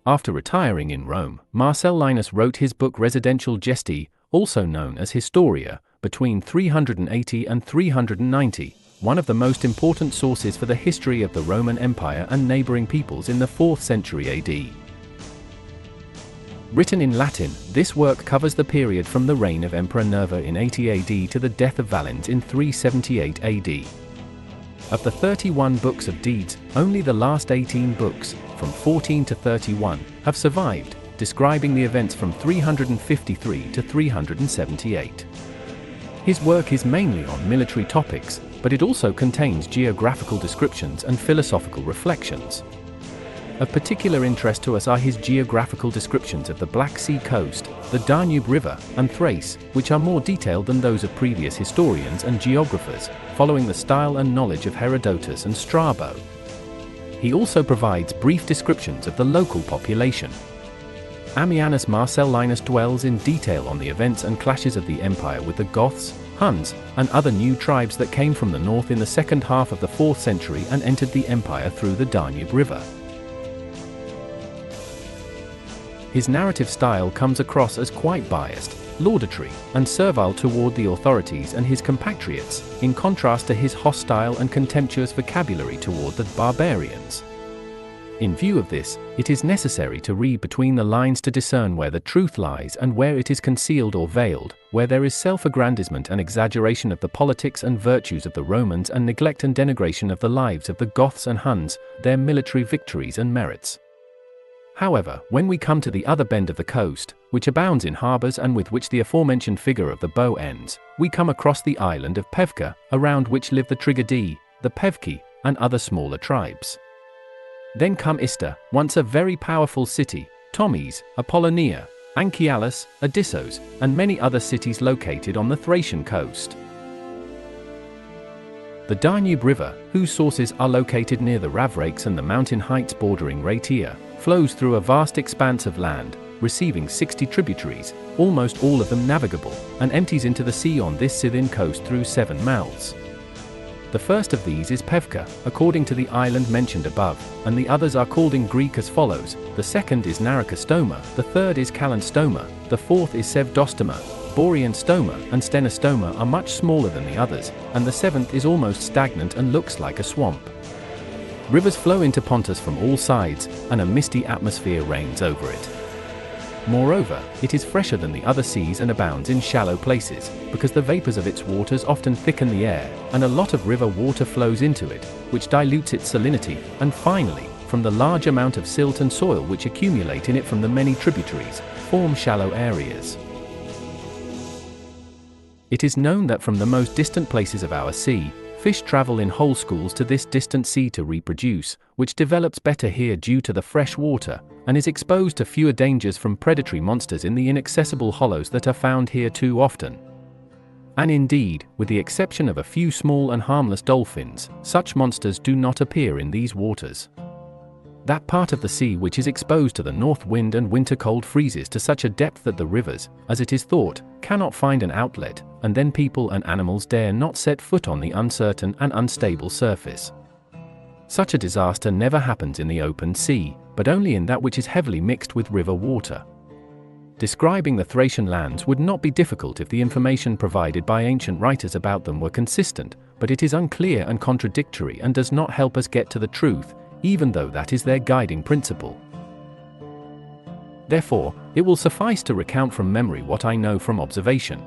After retiring in Rome, Marcellinus wrote his book Residential Gesti, also known as Historia, between 380 and 390, one of the most important sources for the history of the Roman Empire and neighboring peoples in the 4th century AD. Written in Latin, this work covers the period from the reign of Emperor Nerva in 80 AD to the death of Valens in 378 AD. Of the 31 books of deeds, only the last 18 books, from 14 to 31, have survived, describing the events from 353 to 378. His work is mainly on military topics, but it also contains geographical descriptions and philosophical reflections. Of particular interest to us are his geographical descriptions of the Black Sea coast, the Danube River, and Thrace, which are more detailed than those of previous historians and geographers, following the style and knowledge of Herodotus and Strabo. He also provides brief descriptions of the local population. Ammianus Marcellinus dwells in detail on the events and clashes of the empire with the Goths, Huns, and other new tribes that came from the north in the second half of the 4th century and entered the empire through the Danube River. His narrative style comes across as quite biased, laudatory, and servile toward the authorities and his compatriots, in contrast to his hostile and contemptuous vocabulary toward the barbarians. In view of this, it is necessary to read between the lines to discern where the truth lies and where it is concealed or veiled, where there is self-aggrandizement and exaggeration of the politics and virtues of the Romans and neglect and denigration of the lives of the Goths and Huns, their military victories and merits. However, when we come to the other bend of the coast, which abounds in harbors and with which the aforementioned figure of the bow ends, we come across the island of Pevka, around which live the Trigodi, the Pevki, and other smaller tribes. Then come Ister, once a very powerful city, Tomies, Apollonia, Anchialus, Odyssos, and many other cities located on the Thracian coast. The Danube River, whose sources are located near the Ravrakes and the mountain heights bordering Raetia, flows through a vast expanse of land, receiving 60 tributaries, almost all of them navigable, and empties into the sea on this Scythian coast through 7 mouths. The first of these is Pevka, according to the island mentioned above, and the others are called in Greek as follows: the second is Narikostoma, the third is Kalanstoma, the fourth is Sevdostoma, Borean Stoma and Stenostoma are much smaller than the others, and the seventh is almost stagnant and looks like a swamp. Rivers flow into Pontus from all sides, and a misty atmosphere reigns over it. Moreover, it is fresher than the other seas and abounds in shallow places, because the vapors of its waters often thicken the air, and a lot of river water flows into it, which dilutes its salinity, and finally, from the large amount of silt and soil which accumulate in it from the many tributaries, form shallow areas. It is known that from the most distant places of our sea, fish travel in whole schools to this distant sea to reproduce, which develops better here due to the fresh water, and is exposed to fewer dangers from predatory monsters in the inaccessible hollows that are found here too often. And indeed, with the exception of a few small and harmless dolphins, such monsters do not appear in these waters. That part of the sea which is exposed to the north wind and winter cold freezes to such a depth that the rivers, as it is thought, cannot find an outlet, and then people and animals dare not set foot on the uncertain and unstable surface. Such a disaster never happens in the open sea, but only in that which is heavily mixed with river water. Describing the Thracian lands would not be difficult if the information provided by ancient writers about them were consistent, but it is unclear and contradictory and does not help us get to the truth, even though that is their guiding principle. Therefore, it will suffice to recount from memory what I know from observation.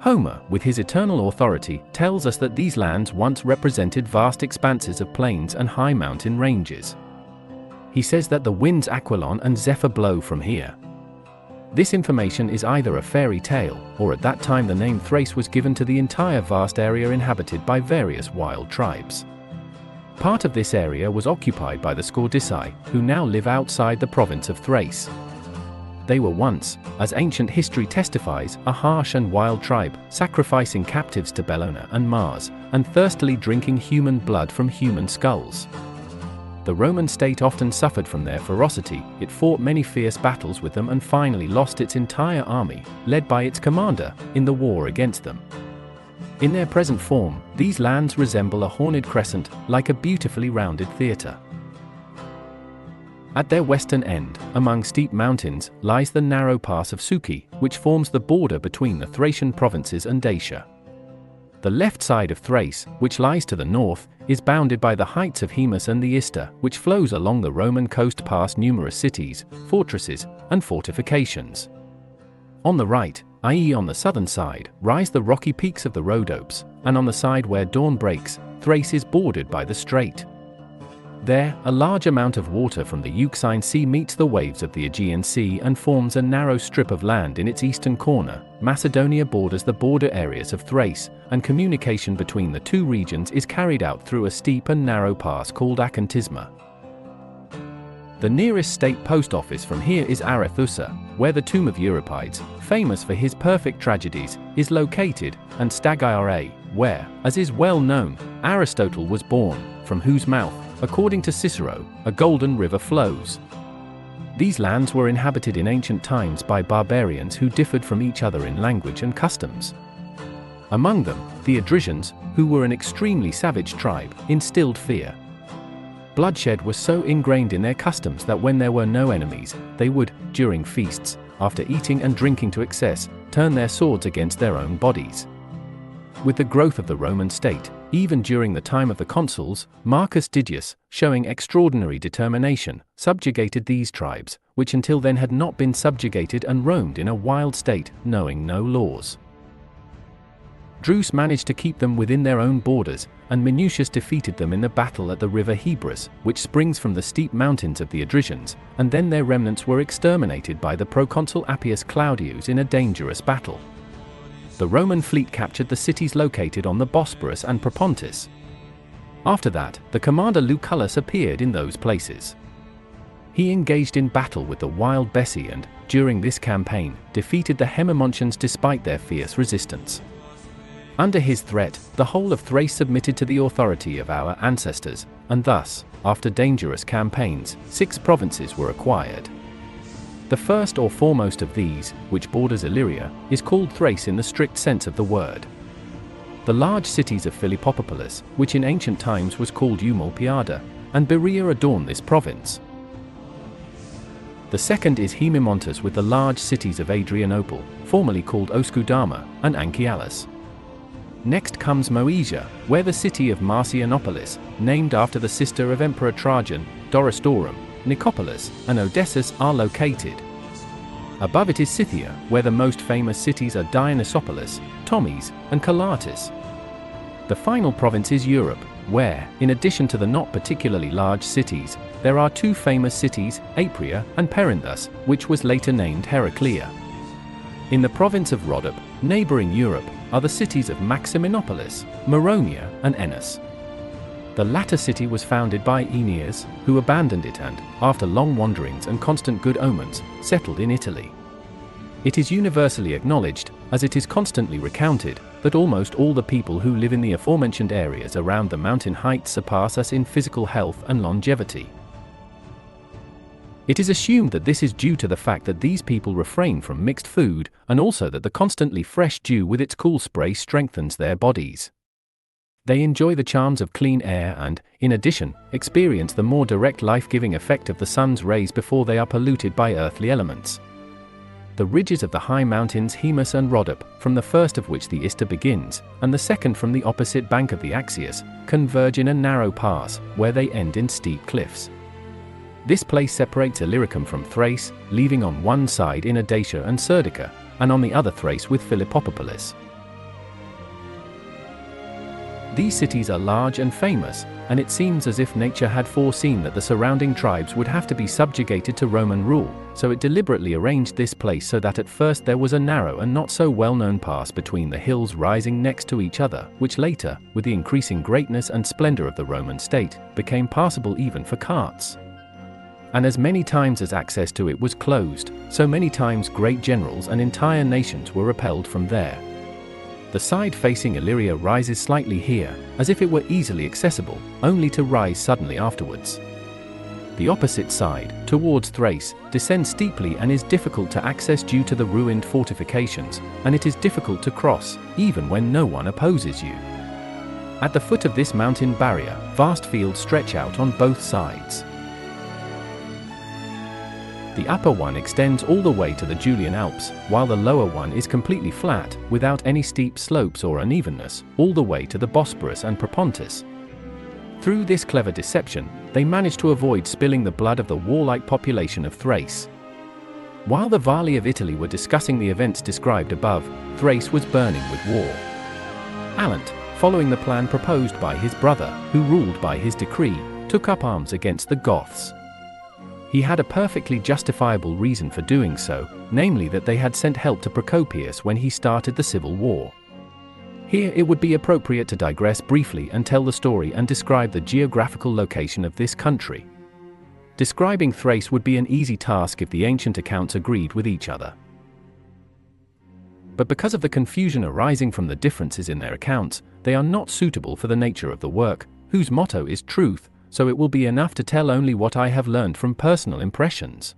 Homer, with his eternal authority, tells us that these lands once represented vast expanses of plains and high mountain ranges. He says that the winds Aquilon and Zephyr blow from here. This information is either a fairy tale, or at that time the name Thrace was given to the entire vast area inhabited by various wild tribes. Part of this area was occupied by the Scordisci, who now live outside the province of Thrace. They were once, as ancient history testifies, a harsh and wild tribe, sacrificing captives to Bellona and Mars, and thirstily drinking human blood from human skulls. The Roman state often suffered from their ferocity. It fought many fierce battles with them and finally lost its entire army, led by its commander, in the war against them. In their present form, these lands resemble a horned crescent, like a beautifully rounded theatre. At their western end, among steep mountains, lies the narrow pass of Suki, which forms the border between the Thracian provinces and Dacia. The left side of Thrace, which lies to the north, is bounded by the heights of Haemus and the Ister, which flows along the Roman coast past numerous cities, fortresses, and fortifications. On the right, i.e. on the southern side, rise the rocky peaks of the Rhodopes, and on the side where dawn breaks, Thrace is bordered by the strait. There, a large amount of water from the Euxine Sea meets the waves of the Aegean Sea and forms a narrow strip of land in its eastern corner. Macedonia borders the border areas of Thrace, and communication between the two regions is carried out through a steep and narrow pass called Acantisma. The nearest state post office from here is Arethusa, where the tomb of Euripides, famous for his perfect tragedies, is located, and Stagira, where, as is well known, Aristotle was born, from whose mouth, according to Cicero, a golden river flows. These lands were inhabited in ancient times by barbarians who differed from each other in language and customs. Among them, the Odrysians, who were an extremely savage tribe, instilled fear. Bloodshed was so ingrained in their customs that when there were no enemies, they would, during feasts, after eating and drinking to excess, turn their swords against their own bodies. With the growth of the Roman state, even during the time of the consuls, Marcus Didius, showing extraordinary determination, subjugated these tribes, which until then had not been subjugated and roamed in a wild state, knowing no laws. Drusus managed to keep them within their own borders, and Minucius defeated them in the battle at the river Hebrus, which springs from the steep mountains of the Adrisians, and then their remnants were exterminated by the proconsul Appius Claudius in a dangerous battle. The Roman fleet captured the cities located on the Bosporus and Propontis. After that, the commander Lucullus appeared in those places. He engaged in battle with the wild Bessi and, during this campaign, defeated the Hemimontians despite their fierce resistance. Under his threat, the whole of Thrace submitted to the authority of our ancestors, and thus, after dangerous campaigns, 6 provinces were acquired. The first or foremost of these, which borders Illyria, is called Thrace in the strict sense of the word. The large cities of Philippopolis, which in ancient times was called Eumolpiada, and Berea adorn this province. The second is Haemontus with the large cities of Adrianople, formerly called Oskudama, and Anchialus. Next comes Moesia, where the city of Marcianopolis, named after the sister of Emperor Trajan, Doristorum, Nicopolis, and Odessus are located. Above it is Scythia, where the most famous cities are Dionysopolis, Tomis, and Calatis. The final province is Europe, where, in addition to the not particularly large cities, there are 2 famous cities, Apria and Perinthus, which was later named Heraclea. In the province of Rhodope, neighboring Europe, are the cities of Maximinopolis, Maronia, and Ennis. The latter city was founded by Aeneas, who abandoned it and, after long wanderings and constant good omens, settled in Italy. It is universally acknowledged, as it is constantly recounted, that almost all the people who live in the aforementioned areas around the mountain heights surpass us in physical health and longevity. It is assumed that this is due to the fact that these people refrain from mixed food, and also that the constantly fresh dew with its cool spray strengthens their bodies. They enjoy the charms of clean air and, in addition, experience the more direct life-giving effect of the sun's rays before they are polluted by earthly elements. The ridges of the high mountains Haemus and Rhodope, from the first of which the Ister begins, and the second from the opposite bank of the Axius, converge in a narrow pass, where they end in steep cliffs. This place separates Illyricum from Thrace, leaving on one side Inner Dacia and Serdica, and on the other Thrace with Philippopolis. These cities are large and famous, and it seems as if nature had foreseen that the surrounding tribes would have to be subjugated to Roman rule, so it deliberately arranged this place so that at first there was a narrow and not so well-known pass between the hills rising next to each other, which later, with the increasing greatness and splendor of the Roman state, became passable even for carts. And as many times as access to it was closed, so many times great generals and entire nations were repelled from there. The side facing Illyria rises slightly here, as if it were easily accessible, only to rise suddenly afterwards. The opposite side, towards Thrace, descends steeply and is difficult to access due to the ruined fortifications, and it is difficult to cross, even when no one opposes you. At the foot of this mountain barrier, vast fields stretch out on both sides. The upper one extends all the way to the Julian Alps, while the lower one is completely flat, without any steep slopes or unevenness, all the way to the Bosporus and Propontis. Through this clever deception, they managed to avoid spilling the blood of the warlike population of Thrace. While the Vali of Italy were discussing the events described above, Thrace was burning with war. Alant, following the plan proposed by his brother, who ruled by his decree, took up arms against the Goths. He had a perfectly justifiable reason for doing so, namely that they had sent help to Procopius when he started the civil war. Here it would be appropriate to digress briefly and tell the story and describe the geographical location of this country. Describing Thrace would be an easy task if the ancient accounts agreed with each other. But because of the confusion arising from the differences in their accounts, they are not suitable for the nature of the work, whose motto is truth, so it will be enough to tell only what I have learned from personal impressions.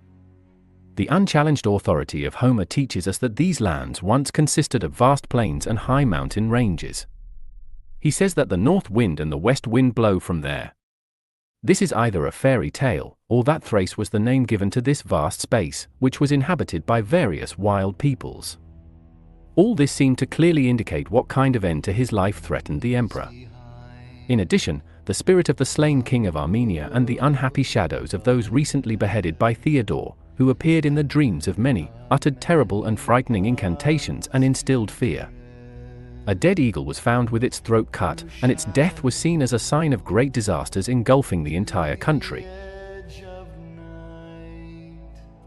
The unchallenged authority of Homer teaches us that these lands once consisted of vast plains and high mountain ranges. He says that the north wind and the west wind blow from there. This is either a fairy tale, or that Thrace was the name given to this vast space, which was inhabited by various wild peoples. All this seemed to clearly indicate what kind of end to his life threatened the emperor. In addition, the spirit of the slain king of Armenia and the unhappy shadows of those recently beheaded by Theodore, who appeared in the dreams of many, uttered terrible and frightening incantations and instilled fear. A dead eagle was found with its throat cut, and its death was seen as a sign of great disasters engulfing the entire country.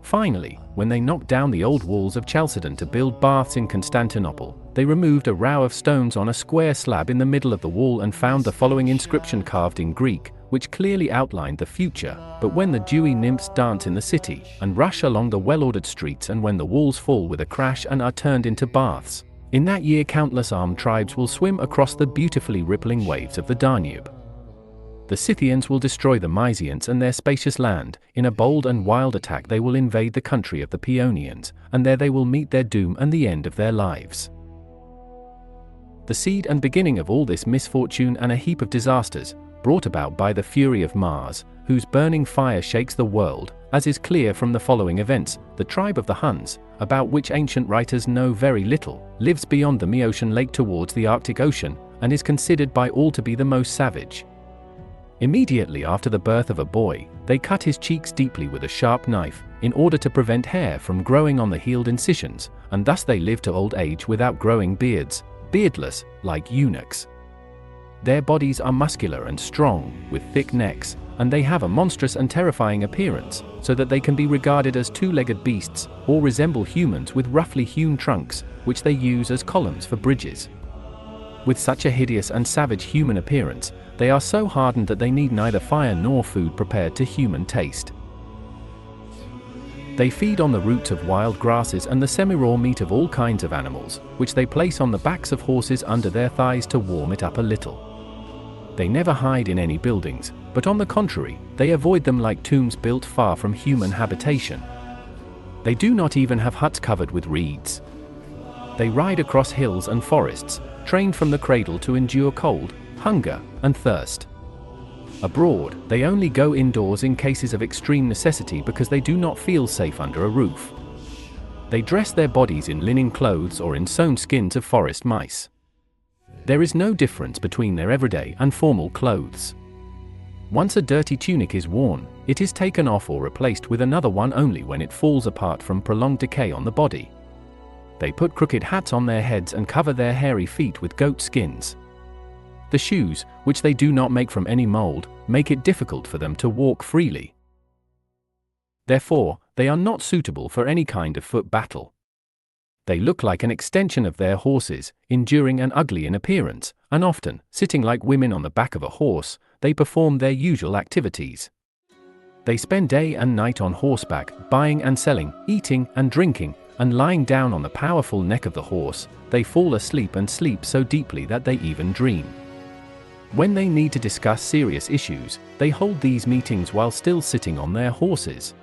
Finally, when they knocked down the old walls of Chalcedon to build baths in Constantinople, they removed a row of stones on a square slab in the middle of the wall and found the following inscription carved in Greek, which clearly outlined the future: "But when the dewy nymphs dance in the city, and rush along the well-ordered streets, and when the walls fall with a crash and are turned into baths, in that year countless armed tribes will swim across the beautifully rippling waves of the Danube. The Scythians will destroy the Mysians and their spacious land. In a bold and wild attack they will invade the country of the Paeonians, and there they will meet their doom and the end of their lives." The seed and beginning of all this misfortune and a heap of disasters, brought about by the fury of Mars, whose burning fire shakes the world, as is clear from the following events: the tribe of the Huns, about which ancient writers know very little, lives beyond the Maeotian lake towards the Arctic Ocean, and is considered by all to be the most savage. Immediately after the birth of a boy, they cut his cheeks deeply with a sharp knife, in order to prevent hair from growing on the healed incisions, and thus they live to old age without growing beards, beardless, like eunuchs. Their bodies are muscular and strong, with thick necks, and they have a monstrous and terrifying appearance, so that they can be regarded as two-legged beasts, or resemble humans with roughly hewn trunks, which they use as columns for bridges. With such a hideous and savage human appearance, they are so hardened that they need neither fire nor food prepared to human taste. They feed on the roots of wild grasses and the semi-raw meat of all kinds of animals, which they place on the backs of horses under their thighs to warm it up a little. They never hide in any buildings, but on the contrary, they avoid them like tombs built far from human habitation. They do not even have huts covered with reeds. They ride across hills and forests, trained from the cradle to endure cold, hunger, and thirst. Abroad, they only go indoors in cases of extreme necessity because they do not feel safe under a roof. They dress their bodies in linen clothes or in sewn skins of forest mice. There is no difference between their everyday and formal clothes. Once a dirty tunic is worn, it is taken off or replaced with another one only when it falls apart from prolonged decay on the body. They put crooked hats on their heads and cover their hairy feet with goat skins. The shoes, which they do not make from any mold, make it difficult for them to walk freely. Therefore, they are not suitable for any kind of foot battle. They look like an extension of their horses, enduring and ugly in appearance, and often, sitting like women on the back of a horse, they perform their usual activities. They spend day and night on horseback, buying and selling, eating and drinking, and lying down on the powerful neck of the horse. They fall asleep and sleep so deeply that they even dream. When they need to discuss serious issues, they hold these meetings while still sitting on their horses.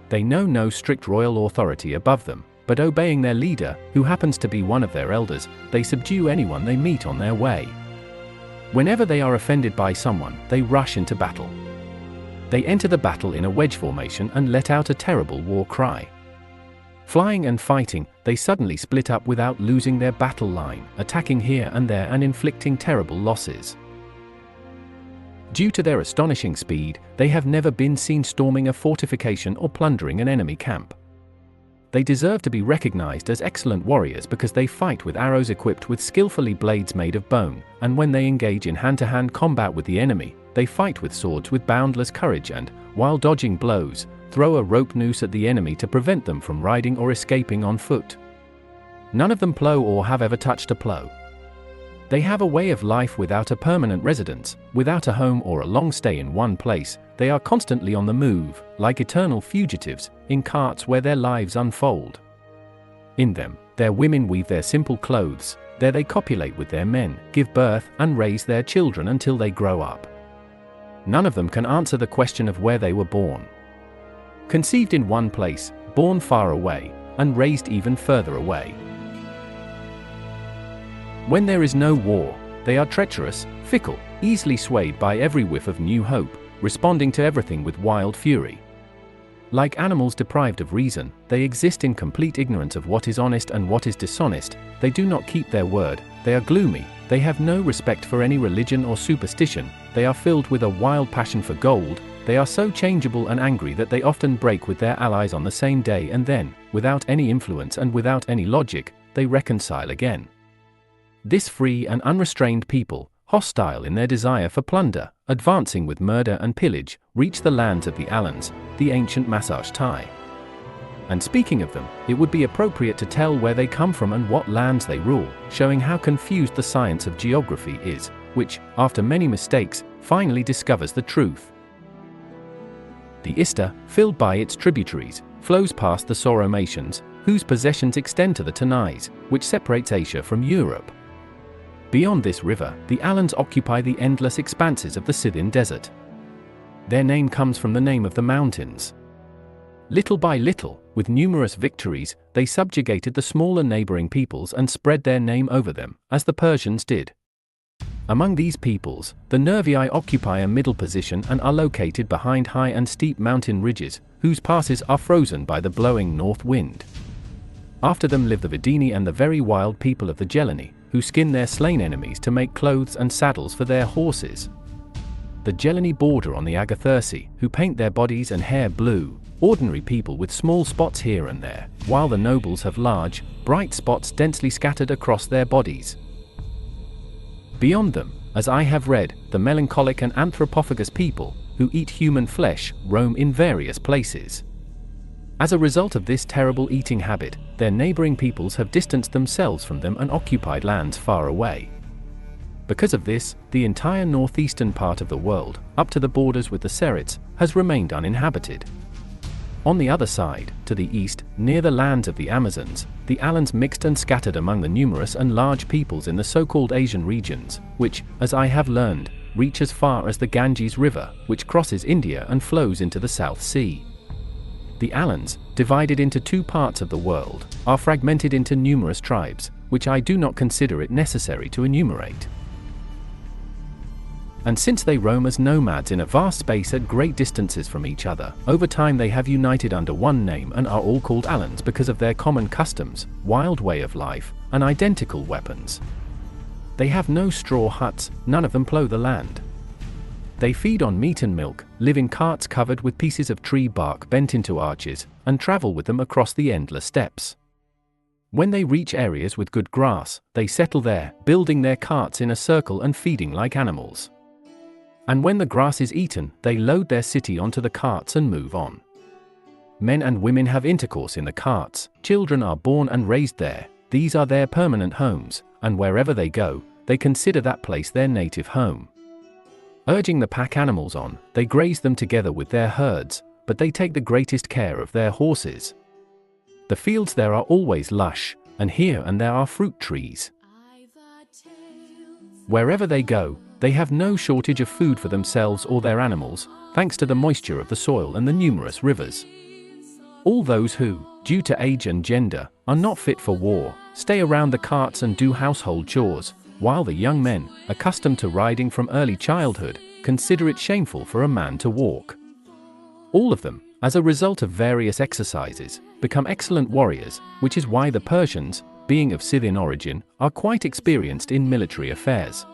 They know no strict royal authority above them, but obeying their leader, who happens to be one of their elders, they subdue anyone they meet on their way. Whenever they are offended by someone, they rush into battle. They enter the battle in a wedge formation and let out a terrible war cry. Flying and fighting, they suddenly split up without losing their battle line, attacking here and there and inflicting terrible losses. Due to their astonishing speed, they have never been seen storming a fortification or plundering an enemy camp. They deserve to be recognized as excellent warriors because they fight with arrows equipped with skillfully blades made of bone, and when they engage in hand-to-hand combat with the enemy, they fight with swords with boundless courage and, while dodging blows, throw a rope noose at the enemy to prevent them from riding or escaping on foot. None of them plow or have ever touched a plow. They have a way of life without a permanent residence, without a home or a long stay in one place. They are constantly on the move, like eternal fugitives, in carts where their lives unfold. In them, their women weave their simple clothes, there they copulate with their men, give birth, and raise their children until they grow up. None of them can answer the question of where they were born. Conceived in one place, born far away, and raised even further away. When there is no war, they are treacherous, fickle, easily swayed by every whiff of new hope, responding to everything with wild fury. Like animals deprived of reason, they exist in complete ignorance of what is honest and what is dishonest. They do not keep their word, they are gloomy, they have no respect for any religion or superstition, they are filled with a wild passion for gold, they are so changeable and angry that they often break with their allies on the same day and then, without any influence and without any logic, they reconcile again. This free and unrestrained people, hostile in their desire for plunder, advancing with murder and pillage, reached the lands of the Alans, the ancient Massagetai. And speaking of them, it would be appropriate to tell where they come from and what lands they rule, showing how confused the science of geography is, which, after many mistakes, finally discovers the truth. The Ister, filled by its tributaries, flows past the Sauromations, whose possessions extend to the Tanais, which separates Asia from Europe. Beyond this river, the Alans occupy the endless expanses of the Scythian desert. Their name comes from the name of the mountains. Little by little, with numerous victories, they subjugated the smaller neighboring peoples and spread their name over them, as the Persians did. Among these peoples, the Nervii occupy a middle position and are located behind high and steep mountain ridges, whose passes are frozen by the blowing north wind. After them live the Vidini and the very wild people of the Gelani, who skin their slain enemies to make clothes and saddles for their horses. The Gelani border on the Agathyrsi, who paint their bodies and hair blue, ordinary people with small spots here and there, while the nobles have large, bright spots densely scattered across their bodies. Beyond them, as I have read, the melancholic and anthropophagous people, who eat human flesh, roam in various places. As a result of this terrible eating habit, their neighboring peoples have distanced themselves from them and occupied lands far away. Because of this, the entire northeastern part of the world, up to the borders with the Ceryts, has remained uninhabited. On the other side, to the east, near the lands of the Amazons, the Alans mixed and scattered among the numerous and large peoples in the so-called Asian regions, which, as I have learned, reach as far as the Ganges River, which crosses India and flows into the South Sea. The Alans, divided into two parts of the world, are fragmented into numerous tribes, which I do not consider it necessary to enumerate. And since they roam as nomads in a vast space at great distances from each other, over time they have united under one name and are all called Alans because of their common customs, wild way of life, and identical weapons. They have no straw huts, none of them plough the land. They feed on meat and milk, live in carts covered with pieces of tree bark bent into arches, and travel with them across the endless steppes. When they reach areas with good grass, they settle there, building their carts in a circle and feeding like animals. And when the grass is eaten, they load their city onto the carts and move on. Men and women have intercourse in the carts, children are born and raised there, these are their permanent homes, and wherever they go, they consider that place their native home. Urging the pack animals on, they graze them together with their herds, but they take the greatest care of their horses. The fields there are always lush, and here and there are fruit trees. Wherever they go, they have no shortage of food for themselves or their animals, thanks to the moisture of the soil and the numerous rivers. All those who, due to age and gender, are not fit for war, stay around the carts and do household chores, while the young men, accustomed to riding from early childhood, consider it shameful for a man to walk. All of them, as a result of various exercises, become excellent warriors, which is why the Persians, being of Scythian origin, are quite experienced in military affairs.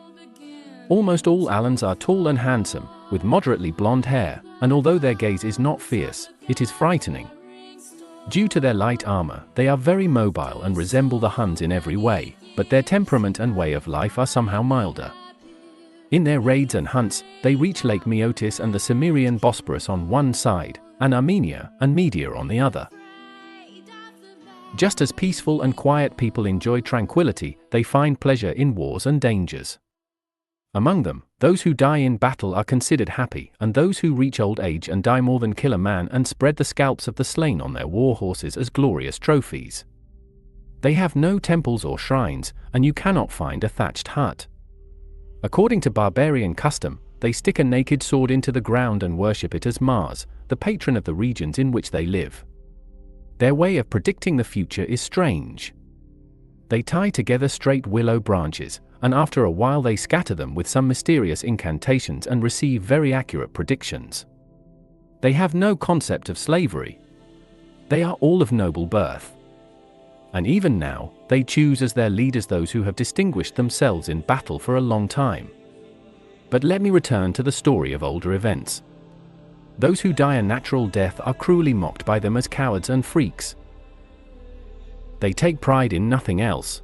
Almost all Alans are tall and handsome, with moderately blonde hair, and although their gaze is not fierce, it is frightening. Due to their light armor, they are very mobile and resemble the Huns in every way, but their temperament and way of life are somehow milder. In their raids and hunts, they reach Lake Meotis and the Cimmerian Bosporus on one side, and Armenia and Media on the other. Just as peaceful and quiet people enjoy tranquility, they find pleasure in wars and dangers. Among them, those who die in battle are considered happy, and those who reach old age and die more than kill a man and spread the scalps of the slain on their war horses as glorious trophies. They have no temples or shrines, and you cannot find a thatched hut. According to barbarian custom, they stick a naked sword into the ground and worship it as Mars, the patron of the regions in which they live. Their way of predicting the future is strange. They tie together straight willow branches, and after a while they scatter them with some mysterious incantations and receive very accurate predictions. They have no concept of slavery. They are all of noble birth. And even now, they choose as their leaders those who have distinguished themselves in battle for a long time. But let me return to the story of older events. Those who die a natural death are cruelly mocked by them as cowards and freaks. They take pride in nothing else,